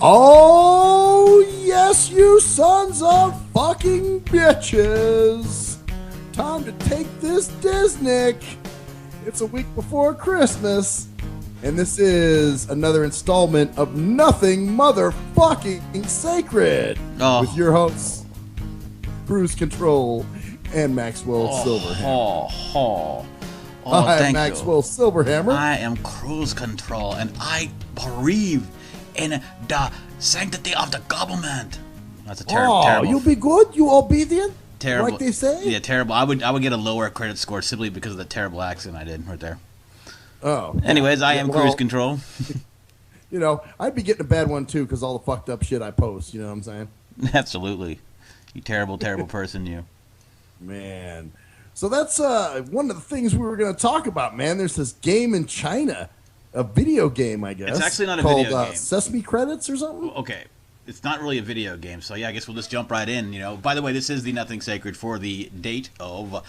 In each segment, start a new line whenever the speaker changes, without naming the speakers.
Oh, yes, you sons of fucking bitches. Time to take this Disney. It's a week before Christmas, and this is another installment of Nothing Motherfucking Sacred with your hosts, Cruise Control and Maxwell Silverhammer. I'm Maxwell Silverhammer.
I am Cruise Control, and I believe in the sanctity of the government. That's a terrible.
You be good? You obedient?
Terrible.
Like they say?
Yeah, terrible. I would get a lower credit score simply because of the terrible accent I did right there.
Oh.
Anyways, I am Cruise Control.
You know, I'd be getting a bad one too because all the fucked up shit I post. You know what I'm saying?
Absolutely. You terrible, terrible person, you.
Man. So that's one of the things we were going to talk about, man. There's this game in China, a video game, I guess.
It's actually not a
called,
video game.
Sesame Credits or something?
Okay. It's not really a video game, so yeah, I guess we'll just jump right in. You know, by the way, this is the Nothing Sacred for the date of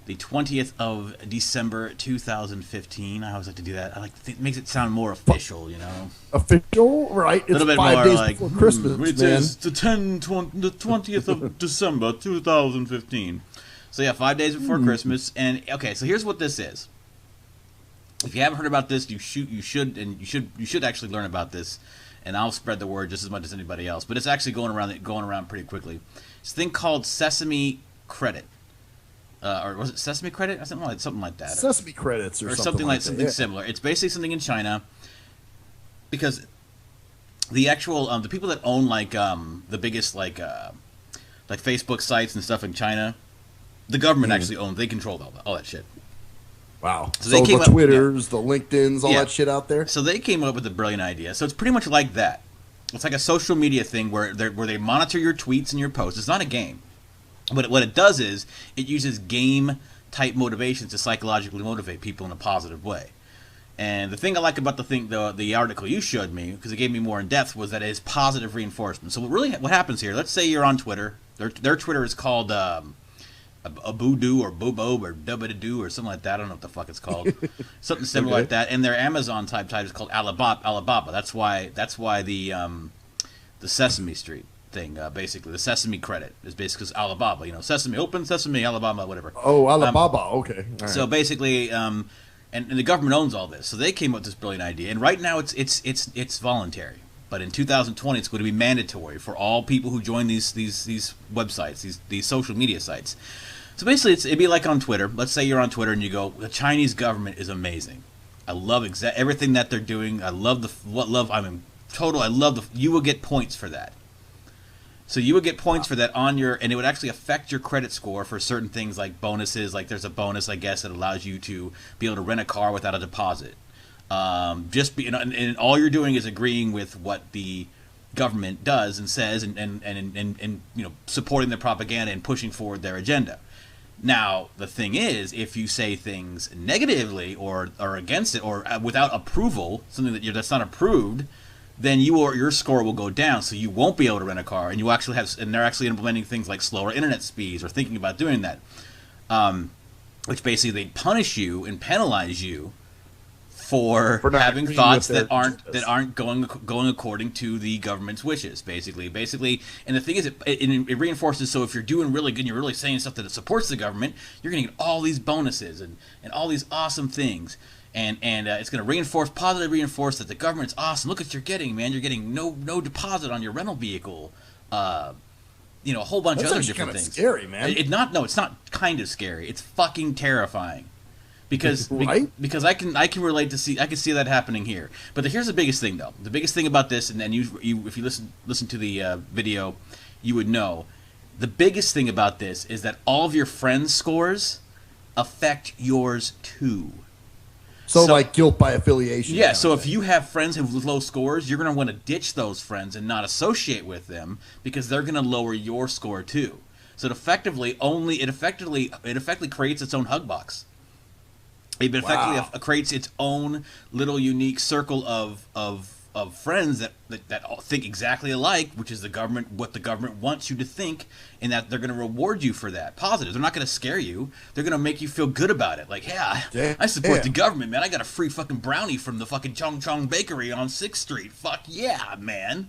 the 20th of December 2015. I always like to do that. I like to think, it makes it sound more official, you know.
Official, right? It's
a little bit
5
more
days
like
before Christmas,
it
man.
is the 20th of December 2015. So yeah, 5 days before Christmas. And okay, so here's what this is. If you haven't heard about this, you should actually learn about this. And I'll spread the word just as much as anybody else. But it's actually going around pretty quickly. It's a thing called Sesame Credit, or was it Sesame Credit? Something like that.
Sesame Credits or something like that.
Something similar. It's basically something in China because the actual the people that own the biggest like Facebook sites and stuff in China, the government actually owns. They control all that shit.
Wow.
So they came
the
up,
Twitters, the LinkedIn's, all that shit out there?
So they came up with a brilliant idea. So it's pretty much like that. It's like a social media thing where they monitor your tweets and your posts. It's not a game. But what it does is it uses game-type motivations to psychologically motivate people in a positive way. And the thing I like about the article you showed me, because it gave me more in depth, was that it is positive reinforcement. So what happens here, let's say you're on Twitter. Their Twitter is called a boo-doo or boo-bob or dubba-doo or something like that. I don't know what the fuck it's called. Something similar like that. And their Amazon type is called Alibaba. That's why the Sesame Street thing, basically. The Sesame Credit is basically Alibaba. You know, Sesame open, Sesame, Alibaba, whatever.
Oh, Alibaba. Okay. All right.
So basically, and the government owns all this. So they came up with this brilliant idea. And right now it's voluntary. But in 2020, it's going to be mandatory for all people who join these websites, these social media sites. So basically, it'd be like on Twitter. Let's say you're on Twitter and you go, the Chinese government is amazing. I love everything that they're doing. I love you will get points for that. So you would get points for that and it would actually affect your credit score for certain things like bonuses. Like there's a bonus, I guess, that allows you to be able to rent a car without a deposit. And all you're doing is agreeing with what the government does and says, and you know, supporting their propaganda and pushing forward their agenda. Now, the thing is, if you say things negatively or against it or without approval, something that's not approved, then your score will go down. So you won't be able to rent a car, and they're actually implementing things like slower internet speeds or thinking about doing that, which basically they punish you and penalize you for having thoughts that aren't going according to the government's wishes, basically. And the thing is, it reinforces. So if you're doing really good, and you're really saying stuff that supports the government, you're going to get all these bonuses and all these awesome things, and it's going to positively reinforce that the government's awesome. Look what you're getting, man. You're getting no deposit on your rental vehicle. You know, a whole bunch of other different things.
Scary, man.
It's not kind of scary. It's fucking terrifying. Because I can relate I can see that happening here. But here's the biggest thing, though. The biggest thing about this, and you if you listen to the video, you would know. The biggest thing about this is that all of your friends' scores affect yours too.
So like guilt by affiliation.
Yeah. So if you have friends with low scores, you're going to want to ditch those friends and not associate with them because they're going to lower your score too. So it effectively creates its own hug box. It effectively creates its own little unique circle of friends that think exactly alike, which is what the government wants you to think, and that they're going to reward you for that. Positive. They're not going to scare you. They're going to make you feel good about it. Like, yeah, I support the government, man. I got a free fucking brownie from the fucking Chong Chong Bakery on 6th Street. Fuck yeah, man.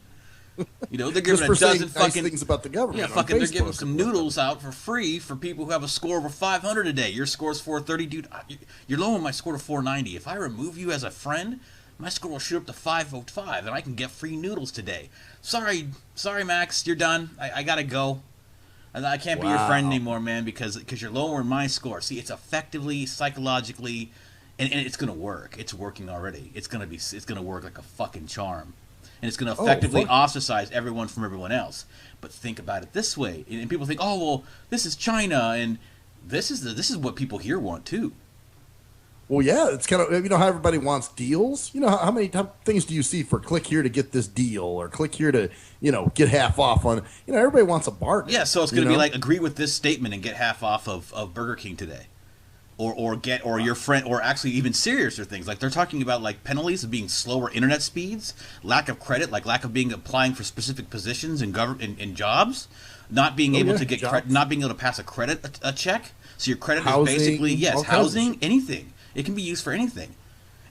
You know, they're giving
Just for
a dozen
saying nice
fucking
things about the government.
Yeah,
on
fucking. They're giving
Facebook
some
or
noodles out for free for people who have a score over 500 a day. Your score's 430, dude. You're lowering my score to 490. If I remove you as a friend, my score will shoot up to 505, and I can get free noodles today. Sorry, Max, you're done. I gotta go. I can't be your friend anymore, man, because you're lowering my score. See, it's effectively, psychologically, and it's gonna work. It's working already. It's gonna work like a fucking charm. And it's going to effectively ostracize everyone from everyone else. But think about it this way, and people think, "Oh, well, this is China, and this is what people here want too."
Well, yeah, it's kind of, you know how everybody wants deals. You know how many things do you see for click here to get this deal, or click here to get half off on. Everybody wants a bargain.
Yeah, so it's going to be like, agree with this statement and get half off of Burger King today. Or your friend, or actually even seriouser things, like they're talking about like penalties of being slower internet speeds, lack of credit, like lack of applying for specific positions in in jobs, not being able to get not being able to pass a credit a check. So your credit is basically housing, anything. It can be used for anything,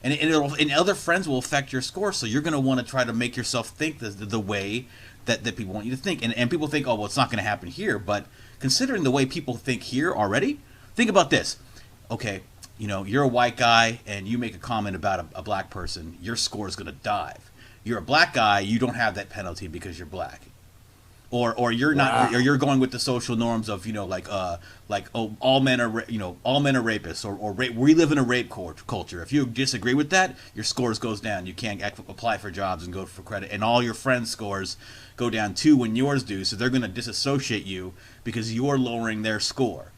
and other friends will affect your score. So you're going to want to try to make yourself think the way that people want you to think, and people think, oh well, it's not going to happen here. But considering the way people think here already, think about this. Okay, you're a white guy and you make a comment about a black person, your score is going to dive. You're a black guy, you don't have that penalty because you're black. Or you're not, or you're going with the social norms of, all men are rapists, or we live in a rape culture. If you disagree with that, your scores goes down. You can't apply for jobs and go for credit, and all your friends' scores go down too when yours do. So they're going to disassociate you because you're lowering their score.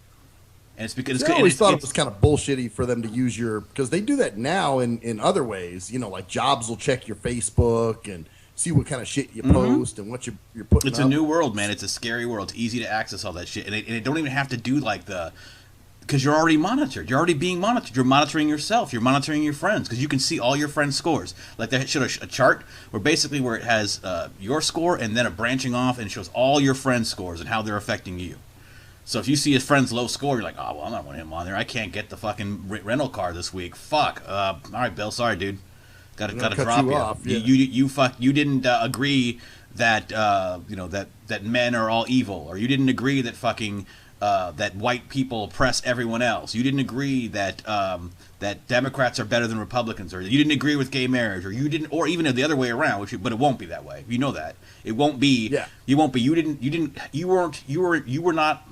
And it's because
I always thought it was kind of bullshitty for them to use because they do that now in other ways. Like jobs will check your Facebook and see what kind of shit you post and what you're putting.
It's a new world, man. It's a scary world. It's easy to access all that shit, and it don't even have to do like because you're already monitored. You're already being monitored. You're monitoring yourself. You're monitoring your friends because you can see all your friends' scores. Like they should a chart where it has your score and then a branching off and it shows all your friends' scores and how they're affecting you. So if you see his friend's low score, you're like, oh, well, I'm not wanting him on there. I can't get the fucking rental car this week. Fuck. All right, Bill. Sorry, dude. Gotta drop you.
Off, yeah.
You didn't agree that that men are all evil, or you didn't agree that fucking that white people oppress everyone else. You didn't agree that that Democrats are better than Republicans, or you didn't agree with gay marriage, or you didn't, or even the other way around. But it won't be that way. You know that it won't be.
Yeah.
You won't be. You were not.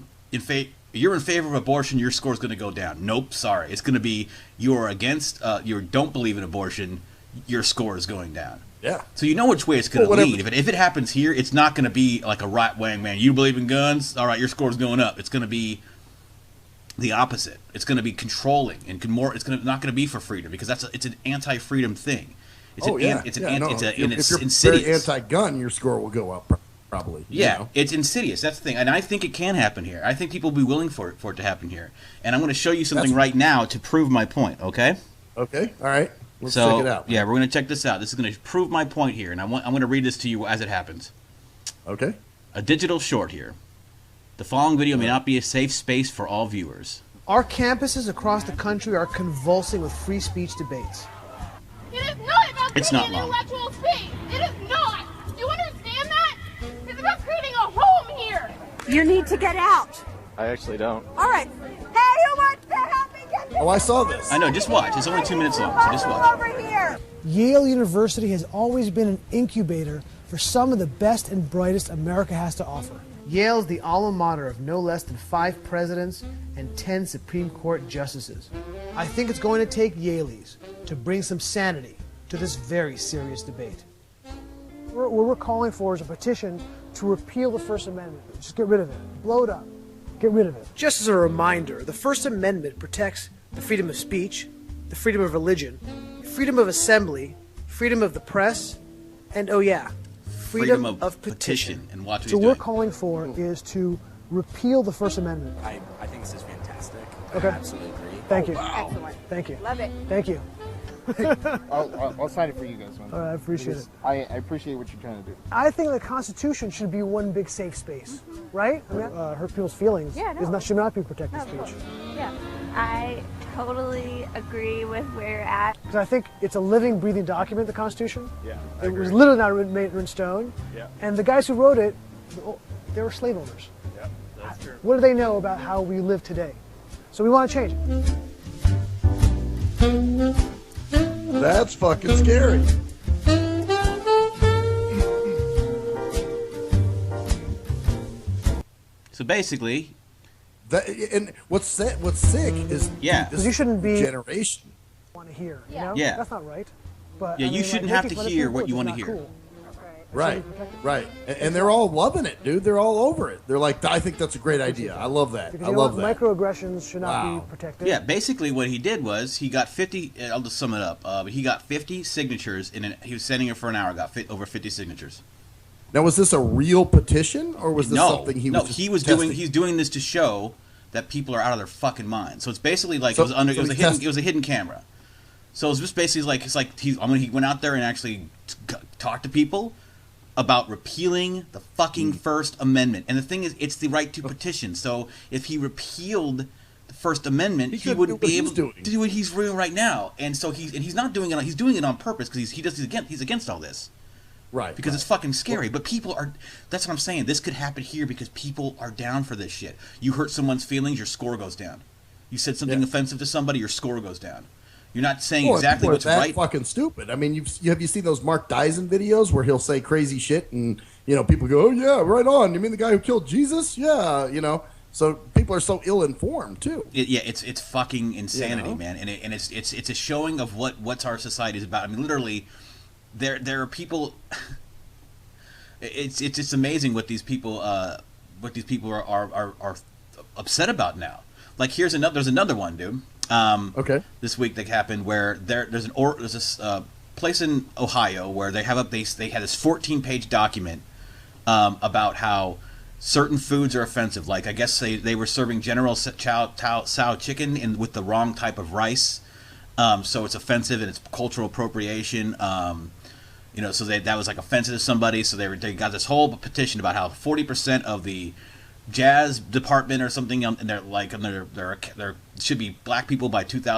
You're in favor of abortion, your score's going to go down. Nope, sorry. It's going to be you're against, you don't believe in abortion, your score is going down.
Yeah.
So you know which way it's going to lead. If it happens here, it's not going to be like a right-wing, man, you believe in guns? All right, your score's going up. It's going to be the opposite. It's going to be controlling and it's not going to be for freedom because it's an anti-freedom thing. It's insidious.
If you're very anti-gun, your score will go up. Probably.
Yeah, it's insidious. That's the thing. And I think it can happen here. I think people will be willing for it to happen here. And I'm going to show you something right now to prove my point, okay?
Okay, all right. Let's check it out.
Yeah, we're going to check this out. This is going to prove my point here. And I'm going to read this to you as it happens.
Okay.
A digital short here. The following video may not be a safe space for all viewers.
Our campuses across the country are convulsing with free speech debates.
It is not about creating intellectual space. It is not. Do you understand that? It's about creating a home here.
You need to get out.
I actually don't.
All right. Hey, who wants to help me get this?
Oh, I saw this.
I know. Just watch. It's only 2 minutes long, so just watch.
Over here.
Yale University has always been an incubator for some of the best and brightest America has to offer. Yale is the alma mater of no less than 5 presidents and 10 Supreme Court justices. I think it's going to take Yaleys to bring some sanity to this very serious debate. What we're calling for is a petition to repeal the First Amendment. Just get rid of it. Blow it up. Get rid of it. Just as a reminder, the First Amendment protects the freedom of speech, the freedom of religion, freedom of assembly, freedom of the press, and, oh yeah, freedom of petition.
And watch what
so what we're calling for is to repeal the First Amendment.
I think this is fantastic.
Okay.
I absolutely agree.
Thank you.
Wow. Excellent.
Thank you.
Love it.
Thank you.
I'll sign it for you guys, man.
I appreciate it.
I appreciate what you're trying to do.
I think the Constitution should be one big safe space, right? I mean, hurt people's feelings should not be protected speech.
Yeah, I
totally agree with where you're at.
Because I think it's a living, breathing document, the Constitution.
Yeah,
it was literally not made in stone.
Yeah.
And the guys who wrote it, they were slave owners.
Yeah, that's true.
What do they know about how we live today? So we want to change it.
That's fucking scary.
So basically,
and what's sick is
because you shouldn't be
generation
want to hear.
Yeah.
You know?
Yeah.
That's not right. But
yeah,
I
you
mean,
shouldn't
like,
have to
making fun of
hear
people
what
is
you want to
not
hear.
cool.
Right, right, and they're all loving it, dude. They're all over it. They're like, I think that's a great idea. I love that.
Because
I
you know
love
what?
that.
Microaggressions should not
Wow.
be protected.
Yeah, basically what he did was he got 50. I'll just sum it up. He got 50 signatures he was sending it for an hour. Got over 50 signatures.
Now, was this a real petition, or was this something he was?
He's doing this to show that people are out of their fucking minds. So it's basically like it was a hidden camera. So it's just basically like he went out there and actually talked to people about repealing the fucking First Amendment. And the thing is, it's the right to petition. So if he repealed the First Amendment, he wouldn't be able to do what he's doing right now. And so he's not doing it. He's doing it on purpose because he's against all this.
Right.
Because it's fucking scary. But people are. That's what I'm saying. This could happen here because people are down for this shit. You hurt someone's feelings, your score goes down. You said something offensive to somebody, your score goes down. You're not saying exactly what's right.
Fucking stupid. I mean, have you seen those Mark Dyson videos where he'll say crazy shit and people go, "Oh yeah, right on." You mean the guy who killed Jesus? Yeah, So people are so ill informed too.
It's fucking insanity, man, and it's a showing of what's our society is about. I mean, literally, there are people. It's just amazing what these people are upset about now. Like there's another one, dude.
Okay.
This week that happened where there's this place in Ohio where they had this 14-page document about how certain foods are offensive. Like I guess they were serving General Tso chicken with the wrong type of rice, so it's offensive and it's cultural appropriation. So that was like offensive to somebody. So they got this whole petition about how 40% of the jazz department or something, and they're like, and there should be black people by 22. But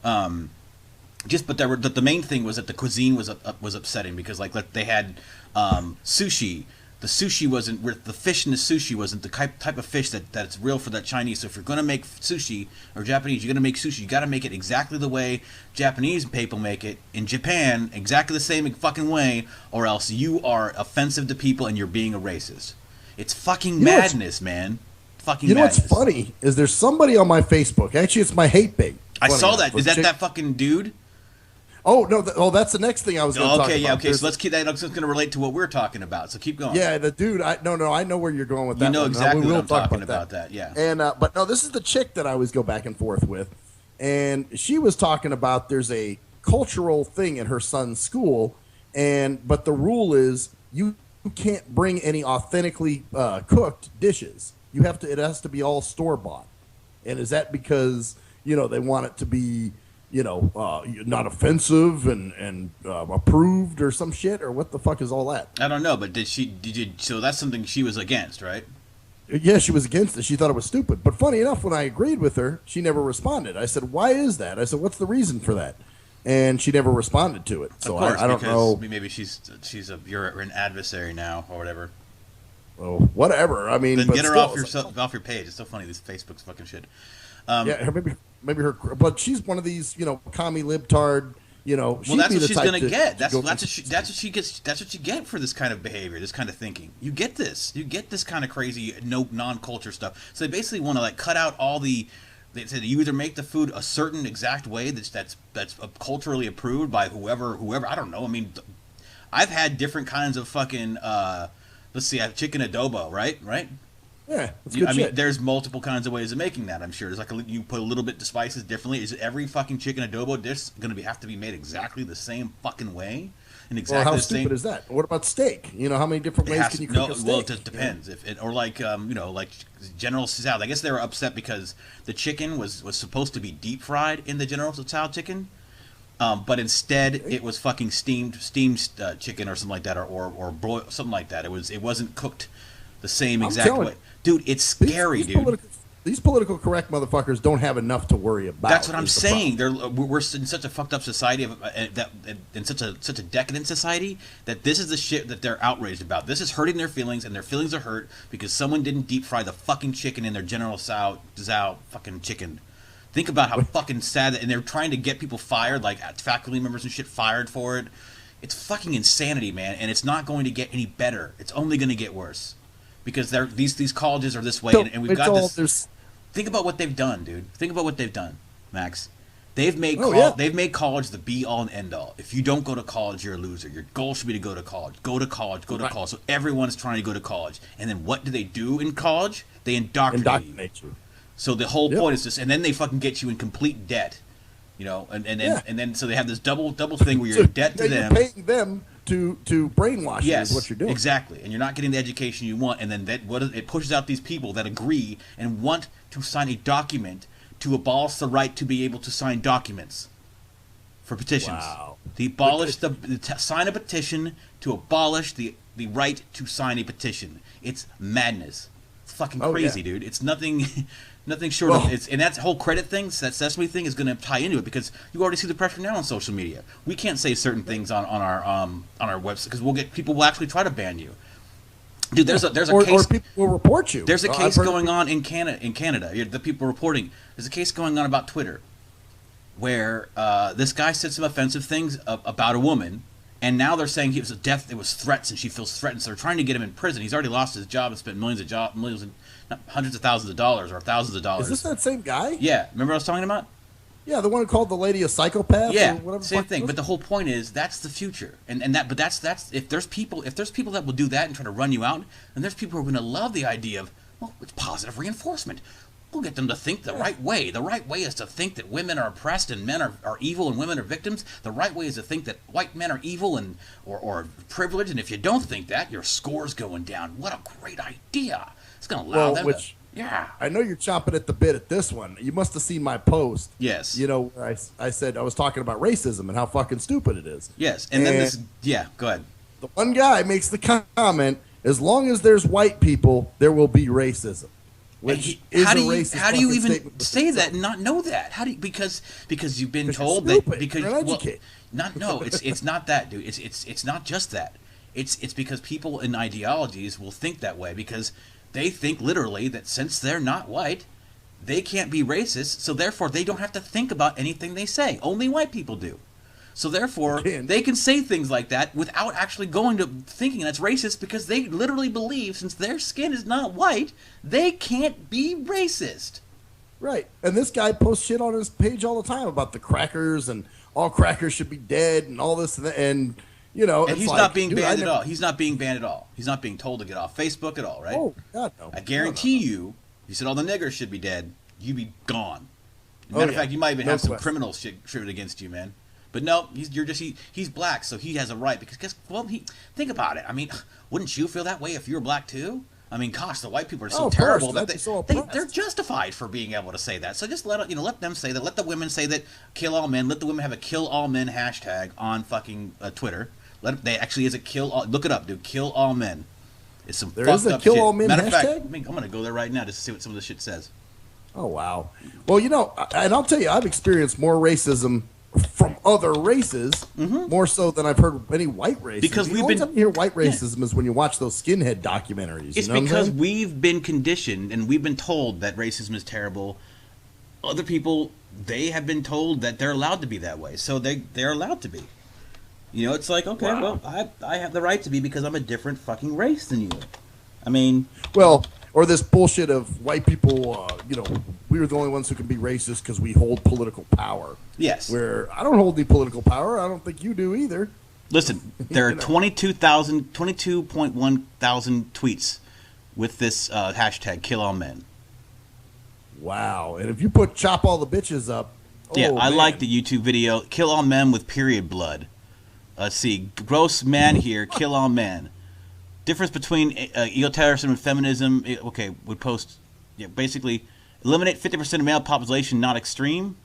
the main thing was that the cuisine was upsetting because like they had sushi. The sushi wasn't the fish in the sushi wasn't the type of fish that's real for that Chinese. So if you're gonna make sushi or Japanese, you're gonna make sushi. You gotta make it exactly the way Japanese people make it in Japan, exactly the same fucking way, or else you are offensive to people and you're being a racist. It's fucking madness, man. Fucking madness.
What's funny is there's somebody on my Facebook. Actually, it's my hate bait.
I saw that. Is that fucking dude?
Oh no! That's the next thing I was going to talk about.
Okay. So let's keep that. It's going to relate to what we're talking about. So keep going.
Yeah, the dude. I know where you're going with that.
You know exactly what I'm talking
about
that. Yeah.
And but no, this is the chick that I always go back and forth with, and she was talking about there's a cultural thing at her son's school, but the rule is you can't bring any authentically cooked dishes. It has to be all store bought. And is that because they want it to be not offensive and approved or some shit, or what the fuck is all that?
I don't know, but so that's something she was against, right?
Yeah, she was against it. She thought it was stupid. But funny enough, when I agreed with her, she never responded. I said, "Why is that?" I said, "What's the reason for that?" And she never responded to it. So
of course,
I don't know.
Maybe you're an adversary now or whatever.
Oh, whatever. I mean,
then
but
get her
still,
off your page. It's so funny. This Facebook's fucking shit.
Maybe her, but she's one of these, commie libtard.
Well, that's what she's gonna get. That's what she gets. That's what you get for this kind of behavior, this kind of thinking. You get this. You get this kind of crazy, non-culture stuff. So they basically want to cut out all the. They said you either make the food a certain exact way that's culturally approved by whoever. I don't know. I mean, I've had different kinds of fucking. Let's see, I have chicken adobo, right?
Yeah, that's good shit.
Mean, there's multiple kinds of ways of making that. I'm sure there's you put a little bit of spices differently. Is every fucking chicken adobo dish going to have to be made exactly the same fucking way? And exactly
how
the same.
Stupid is that? What about steak? How many different ways can you cook a steak?
Well, it just depends. Like General Tso. I guess they were upset because the chicken was supposed to be deep fried in the General Tso chicken. But instead, it was fucking steamed chicken or something like that, or broiled, something like that. It wasn't cooked the same exact way. Dude, it's scary, dude.
these political correct motherfuckers don't have enough to worry about.
That's what I'm saying. We're in such a fucked up society in such a decadent society that this is the shit that they're outraged about. This is hurting their feelings, and their feelings are hurt because someone didn't deep fry the fucking chicken in their General Tso fucking chicken. Think about how fucking sad that, and they're trying to get people fired, like faculty members and shit fired for it. It's fucking insanity, man, and it's not going to get any better. It's only going to get worse. Because these colleges are this way, and we've got this. Think about what they've done, dude. Think about what they've done, Max. They've made college the be all and end all. If you don't go to college, you're a loser. Your goal should be to go to college. Go to college. Go to college. So everyone's trying to go to college. And then what do they do in college? They indoctrinate you. So the whole point is this, and then they fucking get you in complete debt. You know, and then so they have this double thing where you're in debt to them.
You're paying them to brainwash you is what you're doing.
Exactly. And you're not getting the education you want, and then it pushes out these people that agree and want to sign a document to abolish the right to be able to sign documents for petitions. Wow. They abolish sign a petition to abolish the right to sign a petition. It's madness. It's fucking crazy, dude. It's nothing short of it's, and that whole credit thing, that Sesame thing, is going to tie into it because you already see the pressure now on social media. We can't say certain things on our website because people will actually try to ban you. Dude, there's a case. Or
people will report you.
There's a case going on in Canada. The people reporting. There's a case going on about Twitter, where this guy said some offensive things about a woman, and now they're saying it was threats, and she feels threatened. So they're trying to get him in prison. He's already lost his job and spent hundreds of thousands of dollars or thousands of dollars.
Is this that same guy?
Yeah, remember what I was talking about?
Yeah, the one who called the lady a psychopath.
Yeah,
or whatever
same thing. But the whole point is that's the future, but that's if there's people that will do that and try to run you out, and there's people who are going to love the idea of, well, it's positive reinforcement. We'll get them to think the right way. The right way is to think that women are oppressed and men are evil and women are victims. The right way is to think that white men are evil and or privileged. And if you don't think that, your score's going down. What a great idea! It's going to allow them to. Yeah.
I know you're chomping at the bit at this one. You must have seen my post.
Yes.
You know, I said I was talking about racism and how fucking stupid it is.
Yes. And then this. Yeah. Go ahead.
The one guy makes the comment: as long as there's white people, there will be racism. Which is
how do you even say that and not know that? How do you, because you've been told that because it's not that, dude. It's not just that. It's because people in ideologies will think that way because they think literally that since they're not white, they can't be racist, so therefore they don't have to think about anything they say. Only white people do. So therefore, they can say things like that without actually going to thinking that's racist because they literally believe since their skin is not white, they can't be racist.
Right. And this guy posts shit on his page all the time about the crackers and all crackers should be dead and all this and that. And, you know,
and he's not being banned at all. He's not being banned at all. He's not being told to get off Facebook at all, right?
Oh, God, no.
I guarantee you, you said all the niggers should be dead, you'd be gone. Matter of fact, you might even have some criminal shit against you, man. But no, he's black, so he has a right because think about it. I mean, wouldn't you feel that way if you were black too? I mean, gosh, the white people are so terrible that they're justified for being able to say that. So just let them say that. Let the women say that. Kill all men. Let the women have a kill all men hashtag on fucking Twitter. They actually is a kill all. Look it up, dude. Kill all men. It's some
there is a kill all men
Matter
hashtag.
Matter of fact, I'm gonna go there right now just to see what some of this shit says.
Oh wow. Well, you know, and I'll tell you, I've experienced more racism from other races, more so than I've heard any white races.
Because
the only time you hear white racism is when you watch those skinhead documentaries.
It's because we've been conditioned and we've been told that racism is terrible. Other people, they have been told that they're allowed to be that way, so they're allowed to be. You know, it's like, okay, well, I have the right to be because I'm a different fucking race than you. I mean,
well. Or this bullshit of white people, we're the only ones who can be racist because we hold political power.
Yes.
Where I don't hold any political power. I don't think you do either.
Listen, there are 22.1 thousand tweets with this hashtag kill all men.
Wow. And if you put chop all the bitches up.
I like the YouTube video, kill all men with period blood. Let's see, gross man here, kill all men. Difference between egalitarianism and feminism. Okay, would post. Yeah, basically, eliminate 50% of male population, not extreme.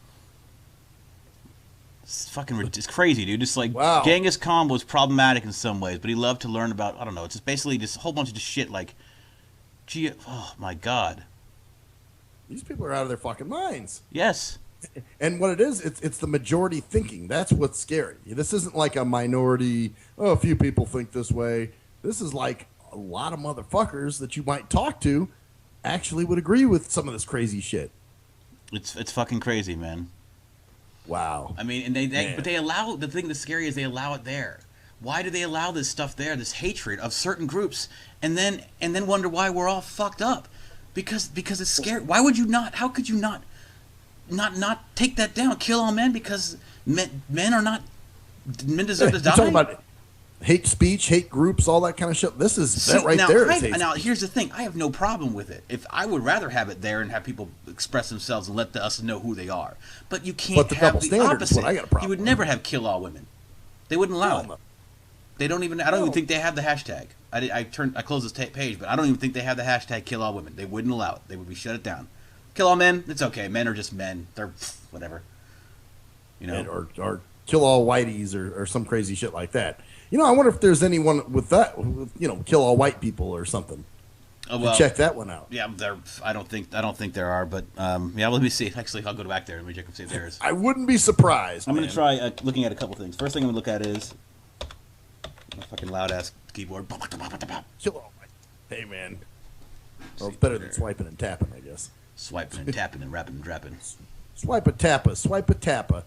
It's fucking. It's crazy, dude. Just like Genghis Khan was problematic in some ways, but he loved to learn about. I don't know. It's just basically just a whole bunch of just shit. Like, gee, oh my god.
These people are out of their fucking minds.
Yes.
And what it is, it's the majority thinking. That's what's scary. This isn't like a minority, a few people think this way. This is like a lot of motherfuckers that you might talk to actually would agree with some of this crazy shit.
It's fucking crazy, man.
Wow.
I mean, and but they allow, the thing that's scary is they allow it there. Why do they allow this stuff there, this hatred of certain groups, and then wonder why we're all fucked up? Because it's scary. Why would you not? How could you not take that down? Kill all men because men deserve to die.
You're talking about hate speech, hate groups, all that kind of shit. This is that right there.
Now, here's the thing. I have no problem with it. If I would rather have it there and have people express themselves and let us know who they are. But you can't have the opposite.
I got a problem.
You would never have kill all women. They wouldn't allow it. They don't even. I don't even think they have the hashtag. I closed this page, but I don't even think they have the hashtag kill all women. They wouldn't allow it. They would be shut it down. Kill all men. It's okay. Men are just men. They're whatever. You know,
or kill all whiteys or some crazy shit like that. You know, I wonder if there's anyone with that. You know, kill all white people or something. Oh, well, check that one out.
Yeah, I don't think there are, but yeah. Let me see. Actually, I'll go back there and let me check and see if there is.
I wouldn't be surprised.
I'm going to try looking at a couple things. First thing I'm going to look at is a fucking loud ass keyboard.
Kill all white. Hey man. Well, it's better than swiping and tapping, I guess.
Swiping and tapping and rapping and drapping.
Swipe a tappa.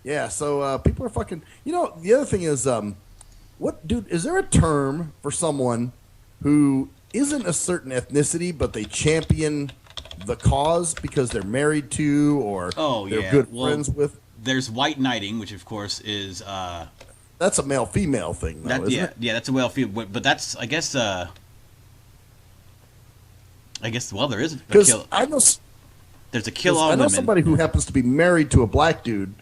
Yeah, so people are fucking. You know, the other thing is, is there a term for someone who isn't a certain ethnicity, but they champion the cause because they're married to or they're good friends with?
There's white knighting, which of course is.
That's a male-female thing, though, isn't it?
Yeah, that's a male-female, but that's, I guess, well, there is a kill. There's a kill all women.
I know somebody who happens to be married to a black dude,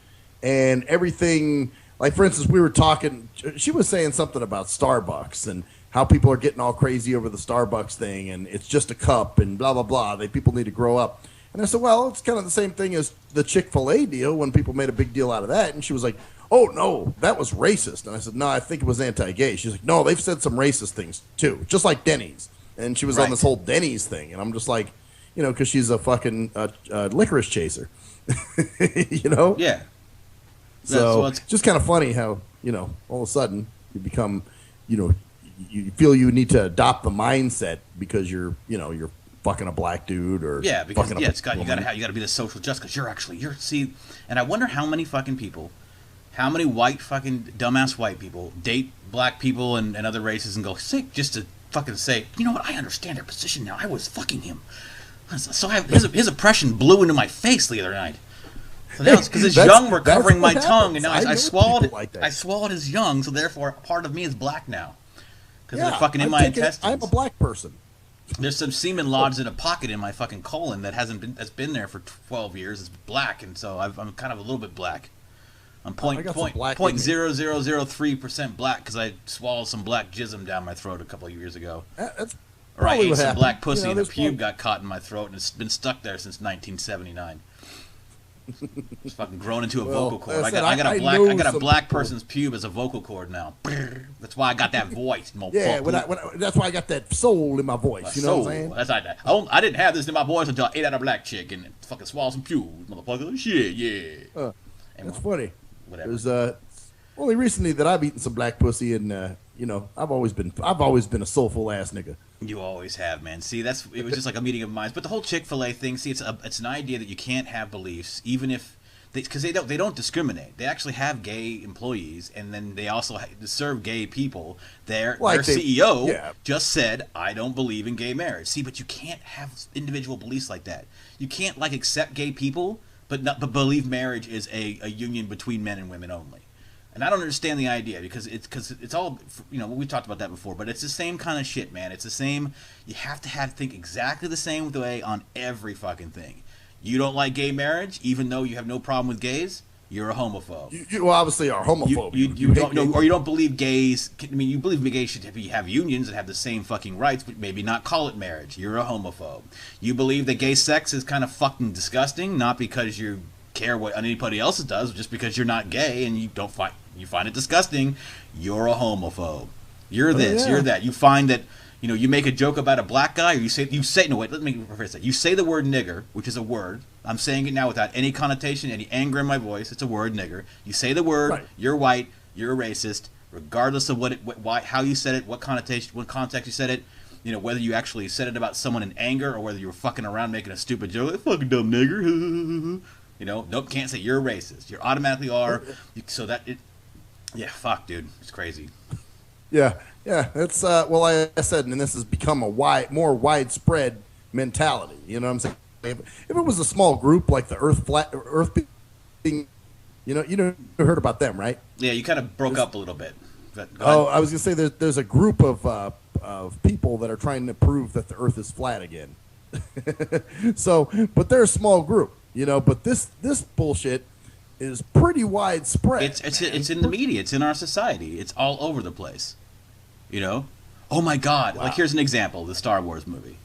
and everything, like, for instance, we were talking, she was saying something about Starbucks and how people are getting all crazy over the Starbucks thing, and it's just a cup, and blah, blah, blah. People need to grow up. And I said, well, it's kind of the same thing as the Chick-fil-A deal when people made a big deal out of that. And she was like, oh, no, that was racist. And I said, no, I think it was anti-gay. She's like, no, they've said some racist things, too, just like Denny's. And she was on this whole Denny's thing. And I'm just like, you know, because she's a fucking licorice chaser, you know?
Yeah.
So it's just kind of funny how, you know, all of a sudden you become, you know, you feel you need to adopt the mindset because you're fucking a black dude or
you gotta be the social justice. And I wonder how many fucking people, how many white fucking dumbass white people date black people and other races and go sick just to fucking say, you know what, I understand their position now. I was fucking him, so his oppression blew into my face the other night. So now it's because his young were covering my tongue, and now I swallowed it. Like I swallowed his young, so therefore part of me is black now because they're fucking in my intestines.
I'm a black person.
There's some semen lodged in a pocket in my fucking colon that's been there for 12 years. It's black, and so I'm kind of a little bit black. I'm 0.0003% black because I swallowed some black jism down my throat a couple of years ago. Or I ate some black pussy and a pube got caught in my throat and it's been stuck there since 1979. It's fucking grown into a vocal cord. I got a black person's pube as a vocal cord now. That's why I got that voice.
Yeah, that's why I got that soul in my voice. You know what I'm saying?
That's like that. I didn't have this in my voice until I ate out a black chick and fucking swallowed some pube, motherfucker. Shit, yeah.
That's funny.
Whatever.
There's only recently that I've eaten some black pussy, and you know, I've always been a soulful ass nigga.
You always have, man. See, it was just like a meeting of minds. But the whole Chick-fil-A thing, see, it's an idea that you can't have beliefs, even if because they don't discriminate. They actually have gay employees, and then they also serve gay people. Their CEO just said, "I don't believe in gay marriage." See, but you can't have individual beliefs like that. You can't accept gay people, but believe marriage is a union between men and women only. And I don't understand the idea because it's all, you know, we talked about that before, but it's the same kind of shit, man. It's the same. You have to think exactly the same way on every fucking thing. You don't like gay marriage, even though you have no problem with gays. You're a homophobe.
You obviously are homophobe.
You don't know, or you don't believe gays. I mean, you believe gays should have unions and have the same fucking rights, but maybe not call it marriage. You're a homophobe. You believe that gay sex is kind of fucking disgusting, not because you care what anybody else does, just because you're not gay and you find it disgusting. You're a homophobe. You're this. You're that. You find that You know, you make a joke about a black guy, or you say no, wait, let me rephrase that. You say the word nigger, which is a word. I'm saying it now without any connotation, any anger in my voice. It's a word, nigger. You say the word, right. You're white, you're a racist, regardless of how you said it, what connotation, what context you said it. You know, whether you actually said it about someone in anger or whether you were fucking around making a stupid joke, like, fucking dumb nigger. You know, nope, can't say you're a racist. You automatically are. So that it, yeah, fuck, dude, it's crazy.
Yeah. It's well, like I said, and this has become a more widespread mentality. You know what I'm saying? If it was a small group like the Earth being, you heard about them, right?
Yeah, you kind of broke up a little bit.
I was gonna say there's a group of people that are trying to prove that the Earth is flat again. So, but they're a small group, But this bullshit is pretty widespread.
It's in the media. It's in our society. It's all over the place. Oh my God! Wow. Like, here's an example: the Star Wars movie.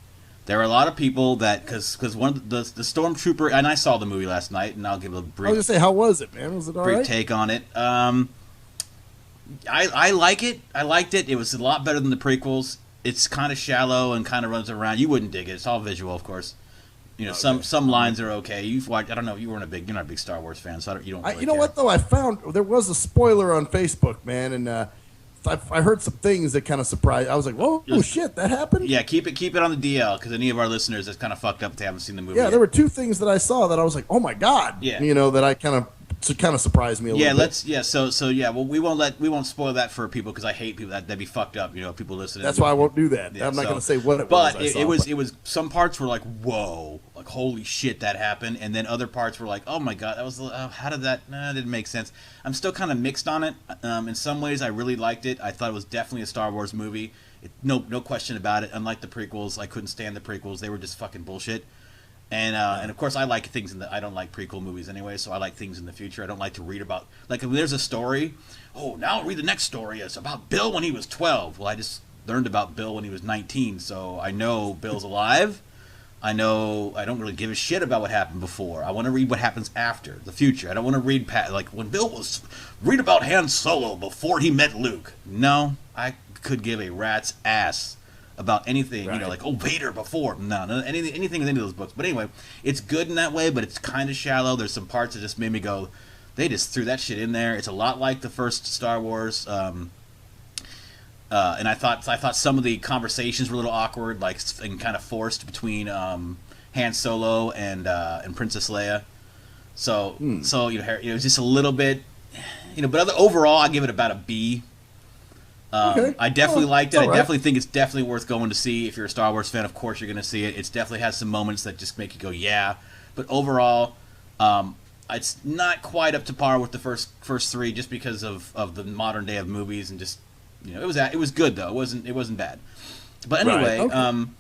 There are a lot of people that because one of the stormtrooper, and I saw the movie last night, and I'll give a brief.
I was gonna say, how was it, man? Was it all right?
Brief take on it. I like it. I liked it. It was a lot better than the prequels. It's kind of shallow and kind of runs around. You wouldn't dig it. It's all visual, of course. Okay. Some lines are okay. You've watched. I don't know. You're not a big Star Wars fan, so you don't. Really care.
What though? I found there was a spoiler on Facebook, man, and I heard some things that kind of surprised. I was like, "Whoa, shit, that happened!"
Yeah, keep it on the DL because any of our listeners that's kind of fucked up if they haven't seen the movie.
Yeah,
yet.
There were two things that I saw that I was like, "Oh my God!"
Yeah,
that I kind of surprised me a little bit.
Well, we won't spoil that for people because I hate people that'd be fucked up. People listening.
That's why I won't do that. Yeah, I'm not going to say what it was.
But it was some parts were like, whoa, like holy shit that happened, and then other parts were like, oh my God, that was how did that? Nah, it didn't make sense. I'm still kind of mixed on it. In some ways, I really liked it. I thought it was definitely a Star Wars movie. No question about it. Unlike the prequels, I couldn't stand the prequels. They were just fucking bullshit. And of course, I like things I don't like prequel movies anyway, so I like things in the future. I don't like to read about, like, if there's a story, now I'll read the next story. It's about Bill when he was 12. Well, I just learned about Bill when he was 19, so I know Bill's alive. I know I don't really give a shit about what happened before. I want to read what happens after, the future. I don't want to read, read about Han Solo before he met Luke. No, I could give a rat's ass about anything, right. Like, Vader before. No, anything in any of those books. But anyway, it's good in that way, but it's kind of shallow. There's some parts that just made me go, they just threw that shit in there. It's a lot like the first Star Wars. And I thought some of the conversations were a little awkward, like, and kind of forced between Han Solo and Princess Leia. So it was just a little bit, but overall, I give it about a B. Okay. I definitely liked it. I definitely think it's definitely worth going to see. If you're a Star Wars fan, of course you're going to see it. It definitely has some moments that just make you go, yeah. But overall, it's not quite up to par with the first three, just because of the modern day of movies and just it was good though. It wasn't bad. But anyway, right. Okay.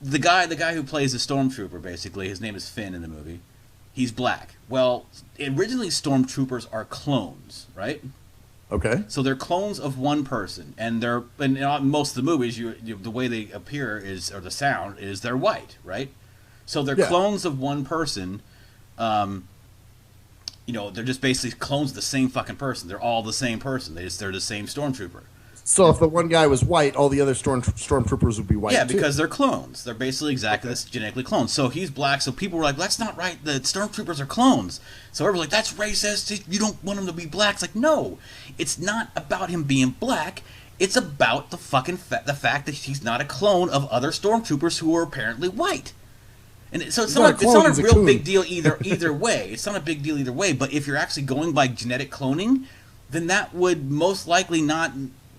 The guy who plays the stormtrooper, basically, his name is Finn in the movie. He's black. Well, originally stormtroopers are clones, right?
Okay.
So they're clones of one person, and in most of the movies, the way they appear or the sound is they're white, right? So they're clones of one person. They're just basically clones of the same fucking person. They're all the same person. They're the same stormtrooper.
So if the one guy was white, all the other stormtroopers would be white.
Yeah, because they're clones. They're basically exactly this genetically cloned. So he's black. So people were like, "That's not right. The stormtroopers are clones." So everyone's like, "That's racist. You don't want him to be black." It's like, no, it's not about him being black. It's about the fucking the fact that he's not a clone of other stormtroopers who are apparently white. And so it's not a real big deal either way. It's not a big deal either way. But if you're actually going by genetic cloning, then that would most likely not.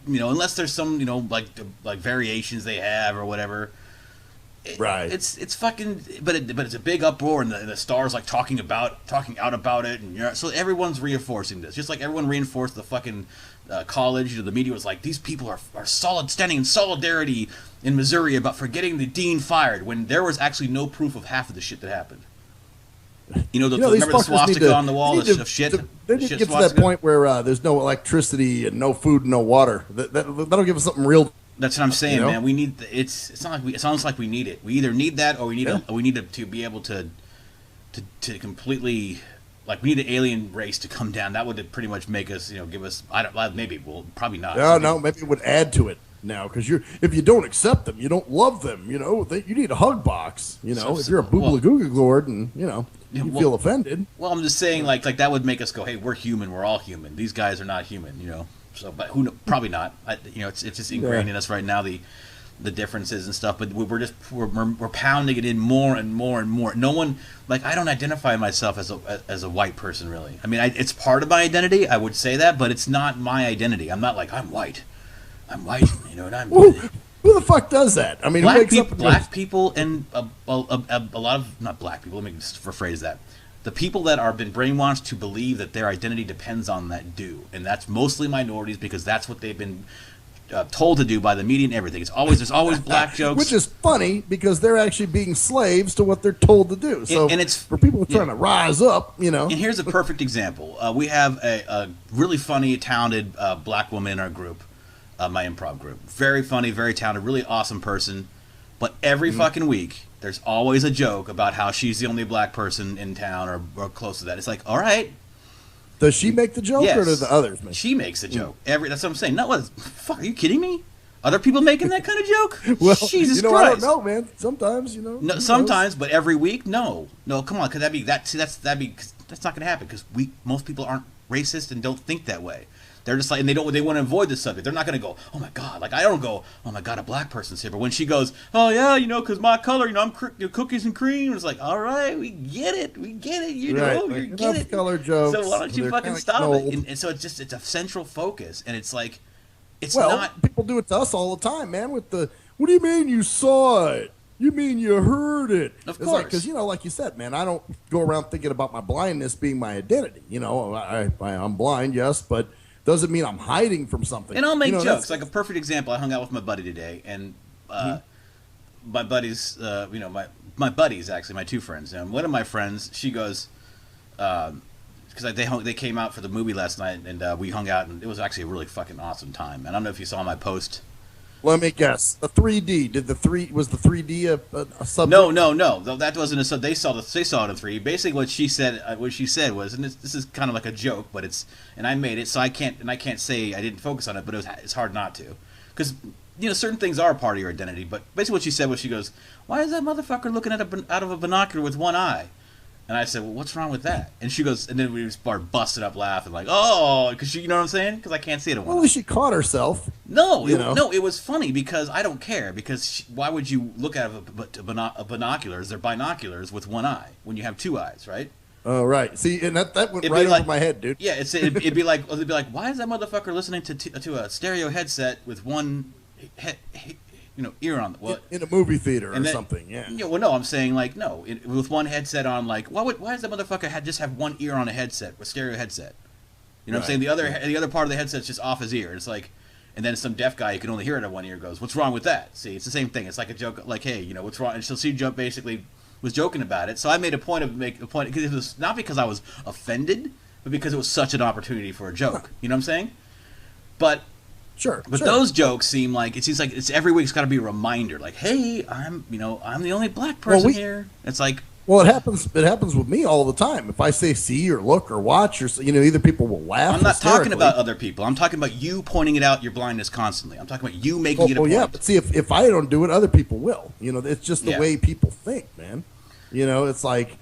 Unless there's some, like variations they have or whatever.
Right.
It's fucking, but it's a big uproar, and the stars like talking out about it, and so everyone's reinforcing this, just like everyone reinforced the fucking college. The media was like, these people are standing in solidarity in Missouri about forgetting the dean fired, when there was actually no proof of half of the shit that happened. Remember the swastika on the wall of shit?
They need to get to that point where there's no electricity and no food and no water. That'll give us something real.
That's what I'm saying, man. We need it's not like it sounds like we need it. We either need that or we need to be able to completely, like, we need an alien race to come down. That would pretty much make us, give us, probably not.
No, maybe it would add to it. now because if you don't accept them, you don't love them. You know, you need a hug box. You know, if you're a boobla lord and you feel offended.
Well, I'm just saying, like that would make us go, hey, we're human. We're all human. These guys are not human. You know. So, but probably not. It's just ingrained in us right now. The differences and stuff, but we're pounding it in more and more and more. No one, I don't identify myself as a white person really. I mean, it's part of my identity. I would say that, but it's not my identity. I'm not like I'm white. You know, and I'm.
Who the fuck does that? I mean,
black people and a lot of not black people. Let me just rephrase that. The people that are been brainwashed to believe that their identity depends on that do, and that's mostly minorities because that's what they've been told to do by the media and everything. There's always black jokes,
which is funny because they're actually being slaves to what they're told to do. So, and it's for people trying to rise up, you know.
And here's a perfect example. We have a really funny, talented black woman in our group, my improv group. Very funny, very talented, really awesome person. But every fucking week, there's always a joke about how she's the only black person in town or close to that. It's like, all right.
Does she make the joke or do the others make?
She makes the joke. That's what I'm saying. No, fuck, are you kidding me? Other people making that kind of joke?
Well,
Jesus
Christ.
I
don't know, man. Sometimes,
No, sometimes, but every week, no. No, come on, because that's not going to happen because most people aren't racist and don't think that way. They're just like, and they want to avoid the subject. They're not going to go, oh my God, I don't go, oh my God, a black person's here. But when she goes, oh yeah, because my color, I'm cookies and cream. It's like, all right, we get it, you know, you get it.
Color jokes.
So why don't you fucking stop it? And so it's a central focus, and it's like, not.
People do it to us all the time, man. What do you mean you saw it? You mean you heard it?
Of course.
Because, like you said, man, I don't go around thinking about my blindness being my identity. I'm blind, yes, but doesn't mean I'm hiding from something.
And I'll make jokes. Like a perfect example, I hung out with my buddy today, and my buddies, my buddies, actually, my two friends. And one of my friends, she goes, because they came out for the movie last night, and we hung out, and it was actually a really fucking awesome time. And I don't know if you saw my post.
Let me guess. The 3D. Was the 3D a subject?
No. That wasn't a sub. They saw it in 3D. Basically, what she said was, and this is kind of like a joke, but and I made it, so I can't say I didn't focus on it, but it's hard not to, because certain things are a part of your identity. But basically, what she said was, she goes, "Why is that motherfucker looking out of a binocular with one eye?" And I said, well, what's wrong with that? And she goes, and then we started busting up laughing, like, oh, because you know what I'm saying? Because I can't see it.
Well, at least she caught herself.
No, it was funny because I don't care. Because why would you look at a binoculars? They're binoculars with one eye when you have two eyes, right?
Oh, right. See, and that went right over my head, dude.
Yeah, it'd be like, why is that motherfucker listening to a stereo headset with one ear on
in a movie theater or something? Yeah.
Well, no, I'm saying with one headset on. Like, why does that motherfucker just have one ear on a headset, a stereo headset? You know what I'm saying? The other part of the headset's just off his ear. It's like, and then some deaf guy who can only hear it on one ear goes, "What's wrong with that?" See, it's the same thing. It's like a joke. Like, hey, what's wrong? And so she basically was joking about it. So I made a point because it was not because I was offended, but because it was such an opportunity for a joke. You know what I'm saying? But.
Sure.
But those jokes seems like it's every week. It's got to be a reminder, like, hey, I'm the only black person here. It's like,
well, it happens with me all the time. If I say see or look or watch or either people will laugh.
I'm not talking about other people. I'm talking about you pointing it out, your blindness constly. I'm talking about you making it a point.
Yeah, but see, if I don't do it, other people will. It's just the way people think, man. It's like,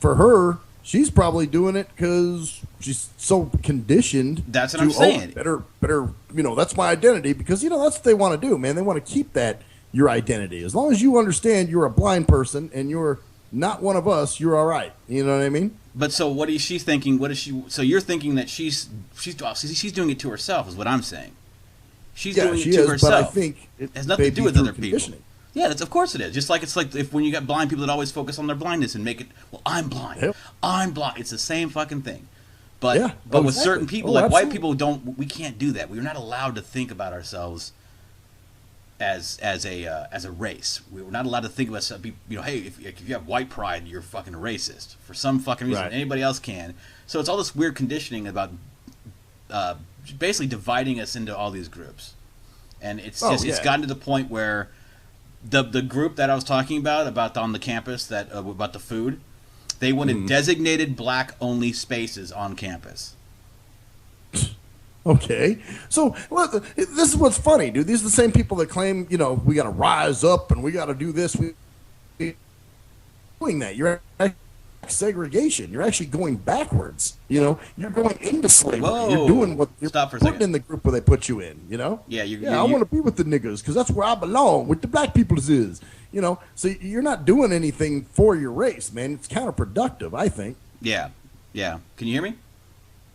for her. She's probably doing it because she's so conditioned.
That's what I'm saying.
Better, that's my identity because, that's what they want to do, man. They want to keep that your identity. As long as you understand you're a blind person and you're not one of us, you're all right. You know what I mean?
But so what is she thinking? So you're thinking that she's doing it to herself is what I'm saying. She's doing it to herself.
But I think
it has nothing to do with other people. Yeah, of course it is. Just like it's like if when you got blind people that always focus on their blindness and make it, well, I'm blind. Yep. I'm blind. It's the same fucking thing. But with certain people, white people, we can't do that. We're not allowed to think about ourselves as a race. We're not allowed to think of ourselves. Hey, if you have white pride, you're fucking racist for some fucking reason. Right. Anybody else can. So it's all this weird conditioning about basically dividing us into all these groups, and it's gotten to the point where. The group that I was talking about on the campus about the food, they wanted designated black only spaces on campus.
Okay. So this is what's funny, dude. These are the same people that claim, we got to rise up and we got to do this. Doing that. You're segregation. You're actually going backwards. You're going into slavery.
Whoa.
You're doing what you're
Stop for a
putting
second.
in the group where they put you in.
Yeah,
I want to be with the niggas because that's where I belong. With the black people is. So you're not doing anything for your race, man. It's counterproductive, I think.
Yeah. Can you hear me?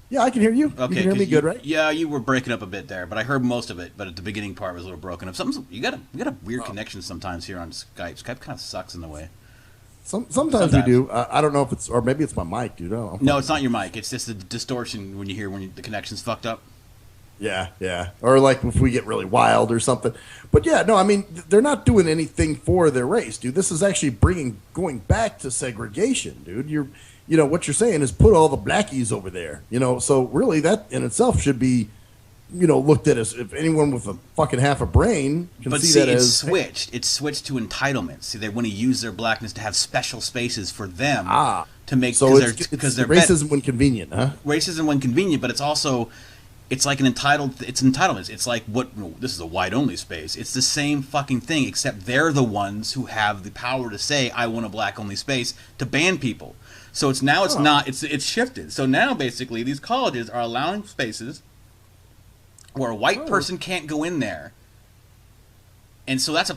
Yeah, I can hear you.
Okay,
you can hear me good, right?
Yeah, you were breaking up a bit there, but I heard most of it. But at the beginning part was a little broken up. You got a weird connection sometimes here on Skype. Skype kind of sucks in the way.
Sometimes we do. I don't know if it's, or maybe it's my mic, dude. I don't know.
No, it's not your mic. It's just the distortion when you hear the connection's fucked up.
Yeah. Or like if we get really wild or something. But yeah, no, I mean, they're not doing anything for their race, dude. This is actually going back to segregation, dude. What you're saying is put all the blackies over there. So really that in itself should be, looked at as if anyone with a fucking half a brain can see that as
switched. It's switched to entitlement. See, they want to use their blackness to have special spaces for them to make because they're
racism when convenient, huh?
Racism when convenient, but it's also like it's entitlements. It's like this is a white only space. It's the same fucking thing, except they're the ones who have the power to say I want a black only space to ban people. So it's shifted. So now basically these colleges are allowing spaces where a white person can't go in there. And so that's